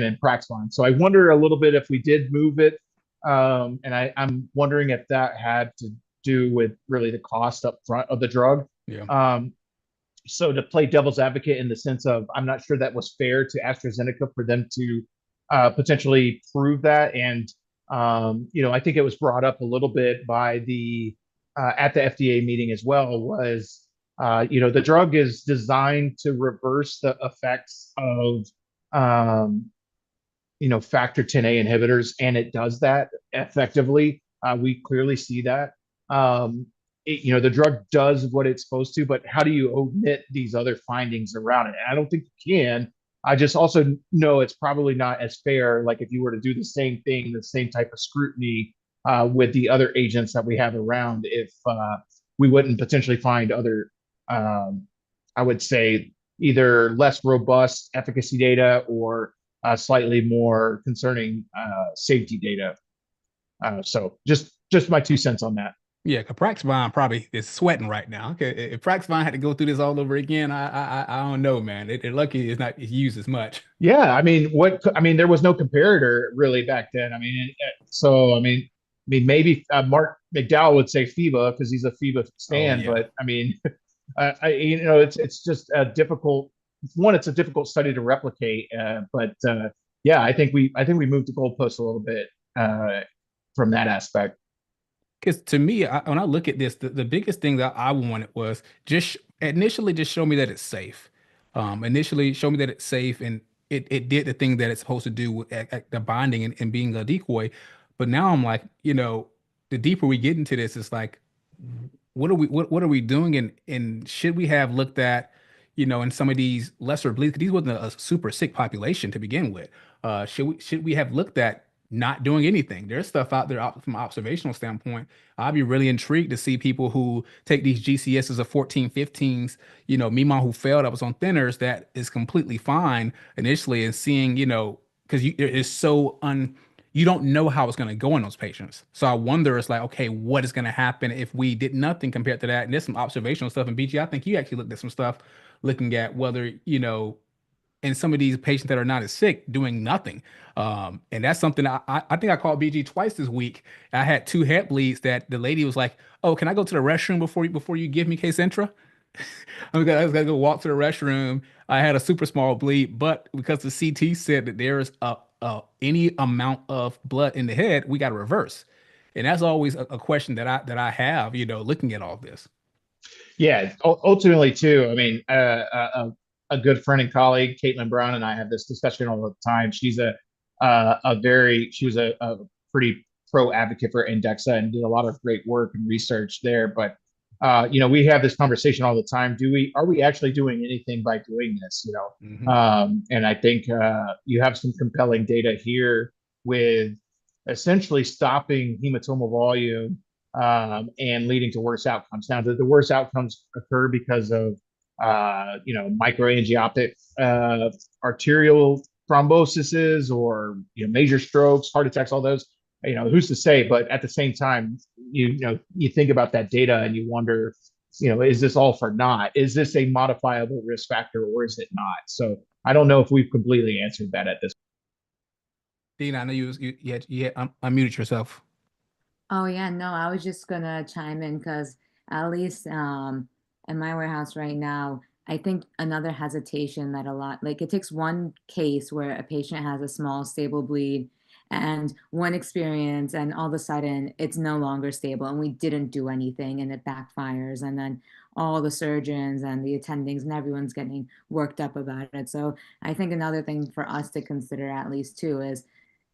and Praxvon. So I wonder a little bit if we did move it, and I'm wondering if that had to do with really the cost up front of the drug. Yeah. So to play devil's advocate in the sense of, I'm not sure that was fair to AstraZeneca for them to potentially prove that. And, I think it was brought up a little bit by at the FDA meeting as well, was, the drug is designed to reverse the effects of, factor 10A inhibitors, and it does that effectively. We clearly see that. The drug does what it's supposed to, but how do you omit these other findings around it? And I don't think you can. I just also know it's probably not as fair, like if you were to do the same thing, the same type of scrutiny with the other agents that we have around, if we wouldn't potentially find other, I would say, either less robust efficacy data or slightly more concerning safety data. So just my 2 cents on that. Yeah, because Praxvon probably is sweating right now. Okay, if Praxvon had to go through this all over again, I don't know, man. They're lucky it's not used as much. Yeah, I mean, there was no comparator really back then. I mean, maybe Mark McDowell would say FIBA because he's a FIBA stan, yeah. But I mean, it's just a difficult one. It's a difficult study to replicate, but yeah, I think we moved the goalpost a little bit from that aspect. Because to me, when I look at this, the biggest thing that I wanted was initially just show me that it's safe. Initially show me that it's safe and it did the thing that it's supposed to do with the binding and being a decoy. But now I'm like, the deeper we get into this, it's like, what are we doing? And should we have looked at, in some of these lesser bleeds, because these wasn't a super sick population to begin with. Should we have looked at not doing anything? There's stuff out there from an observational standpoint. I'd be really intrigued to see people who take these GCSs of 14, 15s, Mima who failed, I was on thinners, that is completely fine initially, and seeing, because it's so you don't know how it's going to go in those patients. So I wonder, it's like, okay, what is going to happen if we did nothing compared to that? And there's some observational stuff in BG. I think you actually looked at some stuff looking at whether, in some of these patients that are not as sick, doing nothing. And that's something I think I called BG twice this week. I had 2 head bleeds that the lady was like, "Oh, can I go to the restroom before you give me Kcentra?" I was gonna go walk to the restroom. I had a super small bleed, but because the CT said that there is any amount of blood in the head, we got to reverse. And that's always a question that I have, looking at all this. Yeah, ultimately too. I mean, a good friend and colleague, Caitlin Brown, and I have this discussion all the time. She's she was a pretty pro advocate for Andexa and did a lot of great work and research there. But we have this conversation all the time. Are we actually doing anything by doing this? And I think you have some compelling data here with essentially stopping hematoma volume and leading to worse outcomes. Now, the worst outcomes occur because of microangioptic arterial thromboses or major strokes, heart attacks, all those. Who's to say? But at the same time, you think about that data and you wonder, is this all for naught? Is this a modifiable risk factor or is it not? So I don't know if we've completely answered that at this. Dean, I know you had unmuted yourself. Oh yeah, no, I was just gonna chime in because at least in my warehouse right now, I think another hesitation that a lot like it takes one case where a patient has a small stable bleed and one experience and all of a sudden it's no longer stable and we didn't do anything and it backfires and then all the surgeons and the attendings and everyone's getting worked up about it. So I think another thing for us to consider at least too is,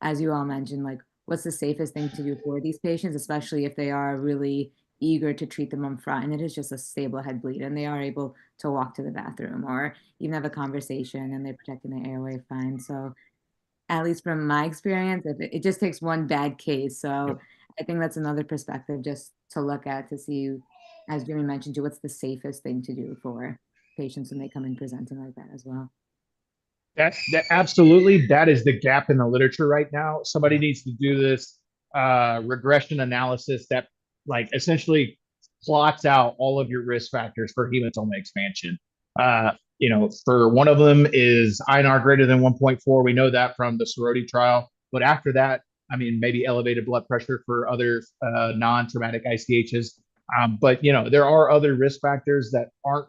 as you all mentioned, like what's the safest thing to do for these patients, especially if they are really eager to treat them up front and it is just a stable head bleed and they are able to walk to the bathroom or even have a conversation and they're protecting their airway fine. So at least from my experience, if it just takes one bad case. So I think that's another perspective just to look at to see, as Jimmy mentioned, what's the safest thing to do for patients when they come in presenting like that as well. That absolutely, that is the gap in the literature right now. Somebody needs to do this regression analysis that like essentially plots out all of your risk factors for hematoma expansion. For one of them is INR greater than 1.4. We know that from the sorority trial. But after that, I mean, maybe elevated blood pressure for other non-traumatic ICHs. But there are other risk factors that aren't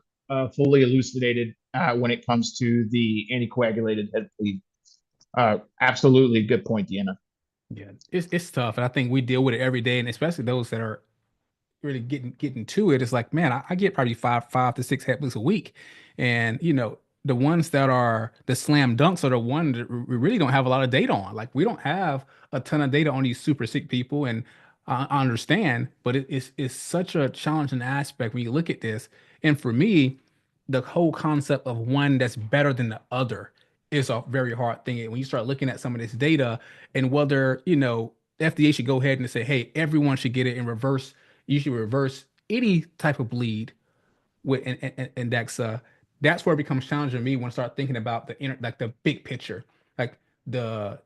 fully elucidated when it comes to the anticoagulated head bleed. Absolutely, good point, Deanna. Yeah, it's tough, and I think we deal with it every day, and especially those that are really getting to it. It's like, man, I get probably five to six head bleeds a week, and the ones that are the slam dunks are the ones that we really don't have a lot of data on. Like we don't have a ton of data on these super sick people, and I understand, but it's such a challenging aspect when you look at this. And for me, the whole concept of one that's better than the other is a very hard thing. And when you start looking at some of this data and whether, the FDA should go ahead and say, hey, everyone should get it in reverse. You should reverse any type of bleed with Indexa. That's where it becomes challenging to me when I start thinking about like the big picture, like the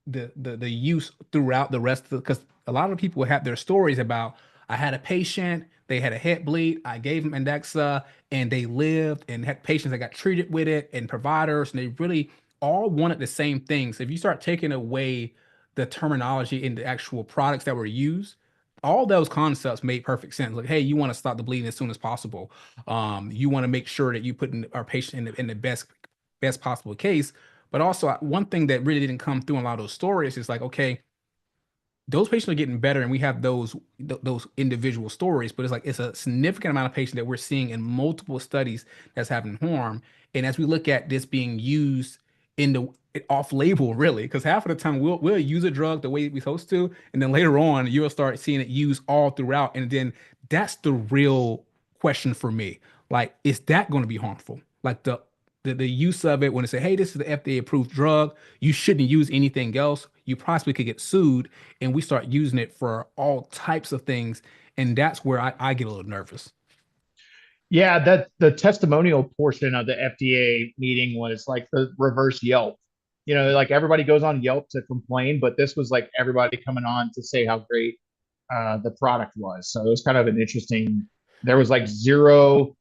the use throughout the rest of the, because a lot of people have their stories about, I had a patient, they had a head bleed, I gave them Indexa and they lived, and had patients that got treated with it and providers, and they really all wanted the same things. If you start taking away the terminology in the actual products that were used, all those concepts made perfect sense. Like, hey, you want to stop the bleeding as soon as possible. You want to make sure that you put our patient in the best possible case. But also, one thing that really didn't come through in a lot of those stories is like, okay, those patients are getting better, and we have those individual stories, but it's a significant amount of patients that we're seeing in multiple studies that's having harm. And as we look at this being used in the off label, really, because half of the time we'll use a drug the way we're supposed to, and then later on you'll start seeing it used all throughout, and then that's the real question for me. Like, is that going to be harmful? Like the use of it when they say, hey, this is the FDA approved drug, you shouldn't use anything else. You possibly could get sued, and we start using it for all types of things. And that's where I get a little nervous. Yeah, that the testimonial portion of the FDA meeting was like the reverse Yelp. Like everybody goes on Yelp to complain, but this was like everybody coming on to say how great the product was. So it was kind of an interesting. There was like zero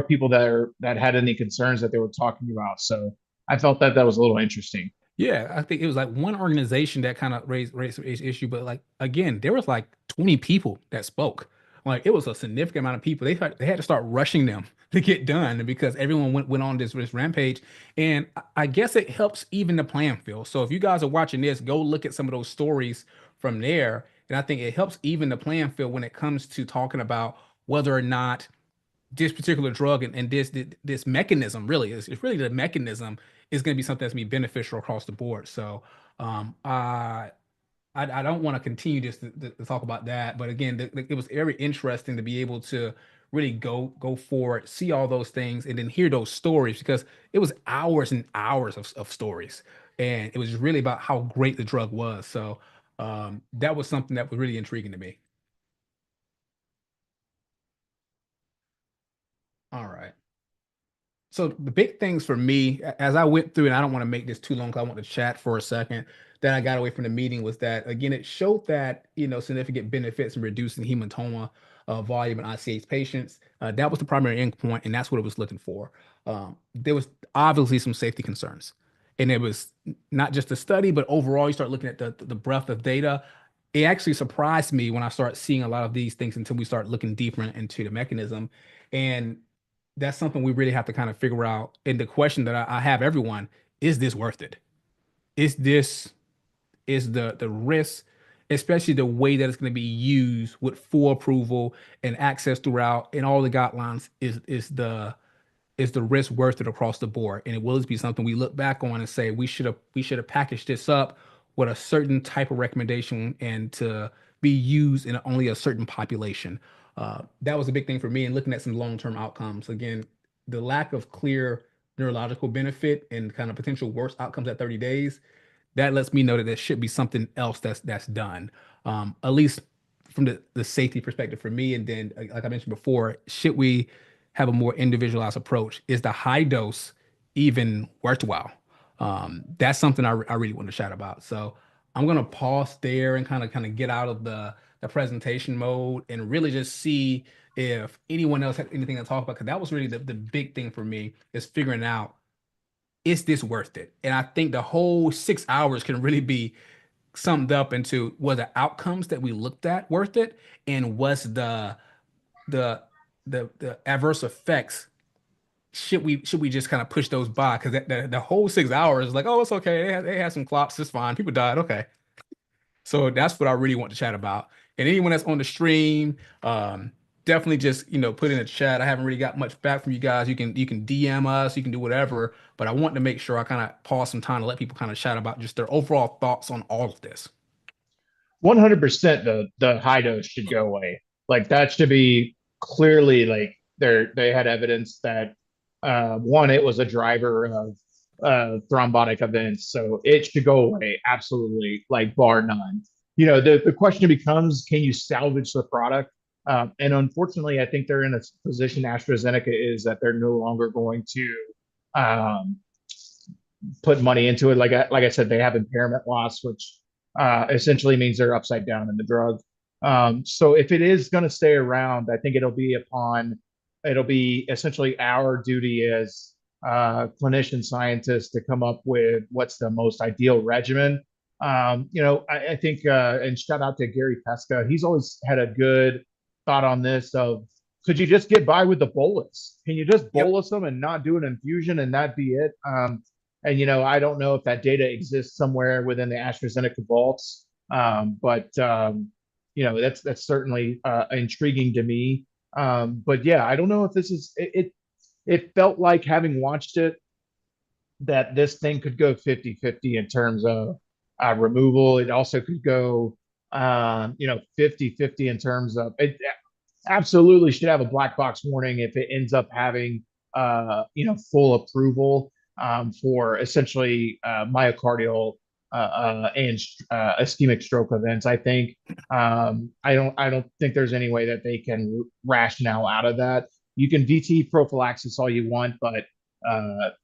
people that had any concerns that they were talking about. So I felt that was a little interesting. Yeah, I think it was like one organization that kind of raised the issue, but like again, there was like 20 people that spoke. Like it was a significant amount of people. They had to start rushing them to get done because everyone went on this rampage. And I guess it helps even the playing field. So if you guys are watching this, go look at some of those stories from there. And I think it helps even the playing field when it comes to talking about whether or not this particular drug and this mechanism really is, it's really the mechanism is going to be something that's going to be beneficial across the board. So I don't want to continue just to talk about that, but again, it was very interesting to be able to really go forward, see all those things, and then hear those stories, because it was hours and hours of stories, and it was really about how great the drug was. So that was something that was really intriguing to me. All right. So the big things for me, as I went through, and I don't want to make this too long because I want to chat for a second, that I got away from the meeting was that, again, it showed that, significant benefits in reducing hematoma volume in ICH patients. That was the primary endpoint, and that's what it was looking for. There was obviously some safety concerns. And it was not just the study, but overall, you start looking at the breadth of data. It actually surprised me when I start seeing a lot of these things until we start looking deeper into the mechanism. And that's something we really have to kind of figure out. And the question that I have everyone, is this worth it? Is this is the risk, especially the way that it's going to be used with full approval and access throughout and all the guidelines, is the risk worth it across the board? And it will be something we look back on and say we should have packaged this up with a certain type of recommendation and to be used in only a certain population. That was a big thing for me, and looking at some long-term outcomes. Again, the lack of clear neurological benefit and kind of potential worse outcomes at 30 days, that lets me know that there should be something else that's done, at least from the safety perspective for me. And then, like I mentioned before, should we have a more individualized approach? Is the high dose even worthwhile? That's something I really want to chat about. So I'm gonna pause there and kind of get out of the presentation mode and really just see if anyone else had anything to talk about, because that was really the big thing for me, is figuring out, is this worth it? And I think the whole 6 hours can really be summed up into, were the outcomes that we looked at worth it, and was the the adverse effects, should we just kind of push those by? Because the whole 6 hours is like, oh, it's okay. They had some clops, it's fine. People died, okay. So that's what I really want to chat about. And anyone that's on the stream, definitely just put in a chat. I haven't really got much back from you guys. You can DM us, you can do whatever. But I want to make sure I kind of pause some time to let people kind of chat about just their overall thoughts on all of this. 100% the high dose should go away. Like that should be clearly, like they had evidence that one, it was a driver of thrombotic events, so it should go away absolutely, like bar none. The question becomes, can you salvage the product? And unfortunately, I think they're in a position, AstraZeneca is, that they're no longer going to put money into it. Like I said, they have impairment loss, which essentially means they're upside down in the drug. So if it is going to stay around, I think it'll be essentially our duty as clinician scientists to come up with what's the most ideal regimen. I think, and shout out to Gary Pesca, he's always had a good thought on this of, could you just get by with the bolus? Can you just bolus them and not do an infusion and that be it? And I don't know if that data exists somewhere within the AstraZeneca vaults, but that's certainly intriguing to me. But yeah, I don't know if this is it. It felt like, having watched it, that this thing could go 50-50 in terms of removal. It also could go 50-50 in terms of it. Absolutely should have a black box warning if it ends up having full approval for essentially myocardial and ischemic stroke events. I think I don't think there's any way that they can rationale out of that. You can VT prophylaxis all you want, but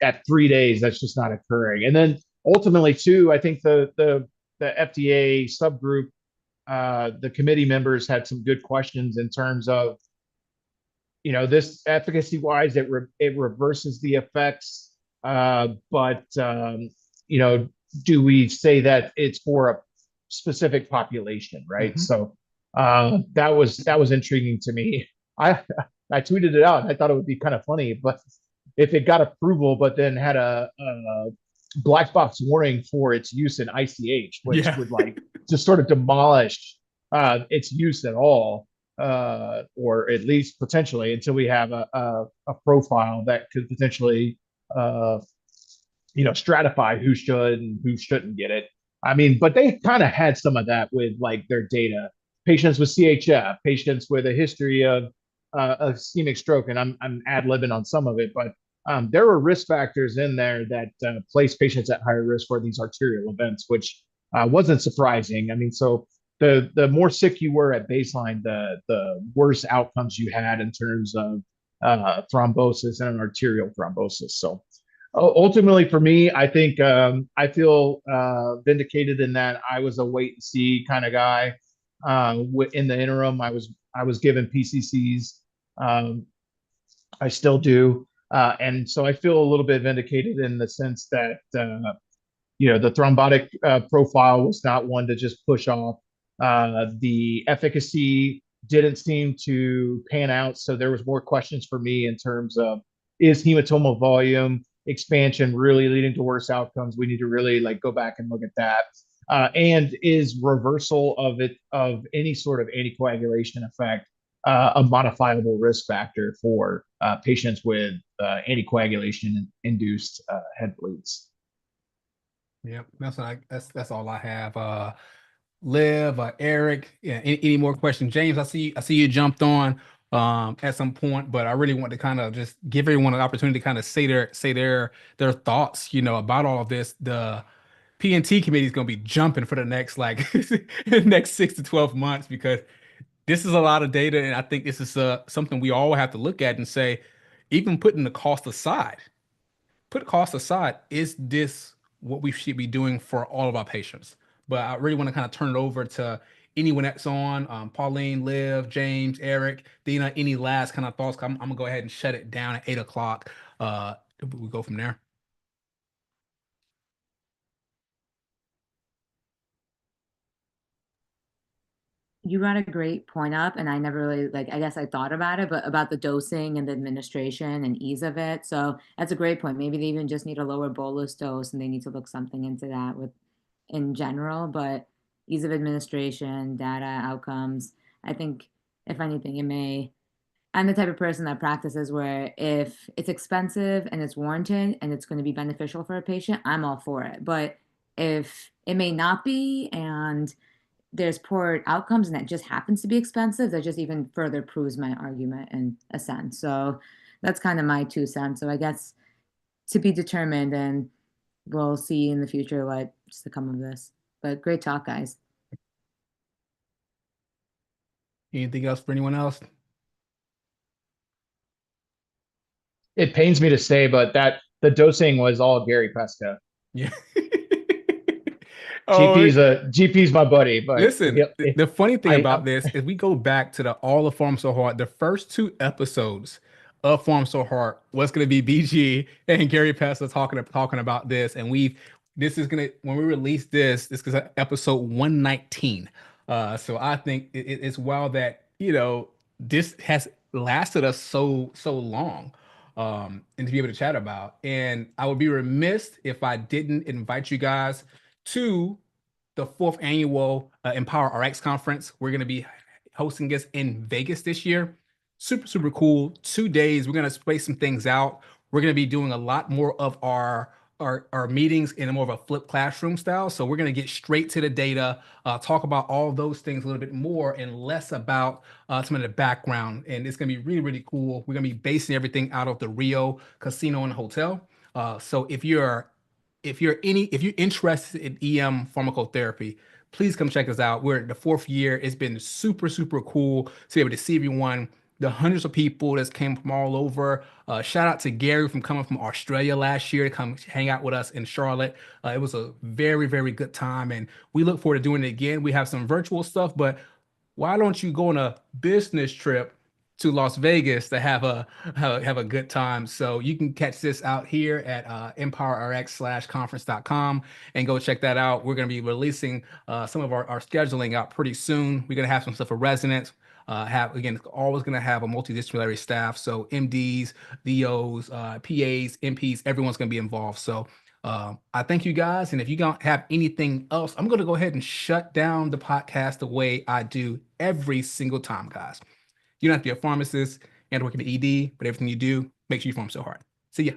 at 3 days, that's just not occurring. And then ultimately, too, I think the FDA subgroup, the committee members had some good questions in terms of, this efficacy wise, it reverses the effects, but do we say that it's for a specific population, right? So that was intriguing to me. I tweeted it out. I thought it would be kind of funny, but if it got approval, but then had a black box warning for its use in ICH, which would like just sort of demolish its use at all, or at least potentially, until we have a profile that could potentially stratify who should and who shouldn't get it. I mean, but they kind of had some of that with like their data. Patients with CHF, patients with a history of ischemic stroke, and I'm ad-libbing on some of it, but there were risk factors in there that place patients at higher risk for these arterial events, which wasn't surprising. I mean, so the more sick you were at baseline, the worse outcomes you had in terms of thrombosis and an arterial thrombosis. So ultimately for me, I think I feel vindicated in that I was a wait and see kind of guy. In the interim, I was given PCCs. I still do. And so I feel a little bit vindicated in the sense that, the thrombotic profile was not one to just push off. The efficacy didn't seem to pan out. So there was more questions for me in terms of, is hematomal volume expansion really leading to worse outcomes? We need to really go back and look at that. And is reversal of any sort of anticoagulation effect a modifiable risk factor for patients with anticoagulation-induced head bleeds? Yep, that's all I have. Liv, Eric, yeah, any more questions? James, I see you jumped on at some point, but I really want to kind of just give everyone an opportunity to kind of say their thoughts, about all of this. The P&T committee is going to be jumping for the next next 6 to 12 months, because this is a lot of data, and I think this is something we all have to look at and say, even putting the cost aside, is this what we should be doing for all of our patients? But I really want to kind of turn it over to anyone that's on, Pauline, Liv, James, Eric, Dina, any last kind of thoughts? I'm gonna go ahead and shut it down at 8 o'clock. We go from there. You brought a great point up, and I never really I guess I thought about it, but about the dosing and the administration and ease of it. So that's a great point. Maybe they even just need a lower bolus dose, and they need to look something into that in general. But ease of administration, data, outcomes. I think if anything, I'm the type of person that practices where if it's expensive and it's warranted and it's going to be beneficial for a patient, I'm all for it. But if it may not be, and there's poor outcomes and that just happens to be expensive, that just even further proves my argument in a sense. So that's kind of my 2 cents. So I guess to be determined, and we'll see in the future what's to come of this. But great talk, guys. Anything else for anyone else? It pains me to say, but the dosing was all Gary Pesca. Yeah. GP's my buddy, but listen, the funny thing about this is we go back to all of Pharm So Hard. The first 2 episodes of Pharm So Hard was going to be BG and Gary Pesca talking about this, and this is gonna, when we release this is episode 119. So I think it's wild that this has lasted us so long. And to be able to chat about. And I would be remiss if I didn't invite you guys to the 4th annual Empower RX conference. We're going to be hosting this in Vegas this year. Super cool. 2 days. We're going to space some things out. We're going to be doing a lot more of our meetings in a more of a flipped classroom style. So we're going to get straight to the data, talk about all those things a little bit more and less about some of the background. And it's going to be really cool. We're going to be basing everything out of the Rio Casino and Hotel. So if you're interested in EM pharmacotherapy, please come check us out. We're at the 4th year. It's been super cool to be able to see everyone, the hundreds of people that came from all over. Shout out to Gary from coming from Australia last year to come hang out with us in Charlotte. It was a very good time, and we look forward to doing it again. We have some virtual stuff, but why don't you go on a business trip to Las Vegas to have a good time? So you can catch this out here at empowerrx/conference.com and go check that out. We're going to be releasing some of our scheduling out pretty soon. We're going to have some stuff for residents. Always going to have a multidisciplinary staff. So MDs, DOs, PAs, MPs, everyone's going to be involved. So I thank you guys. And if you don't have anything else, I'm going to go ahead and shut down the podcast the way I do every single time, guys. You don't have to be a pharmacist and work in the ED, but everything you do, make sure you Pharm So Hard. See ya.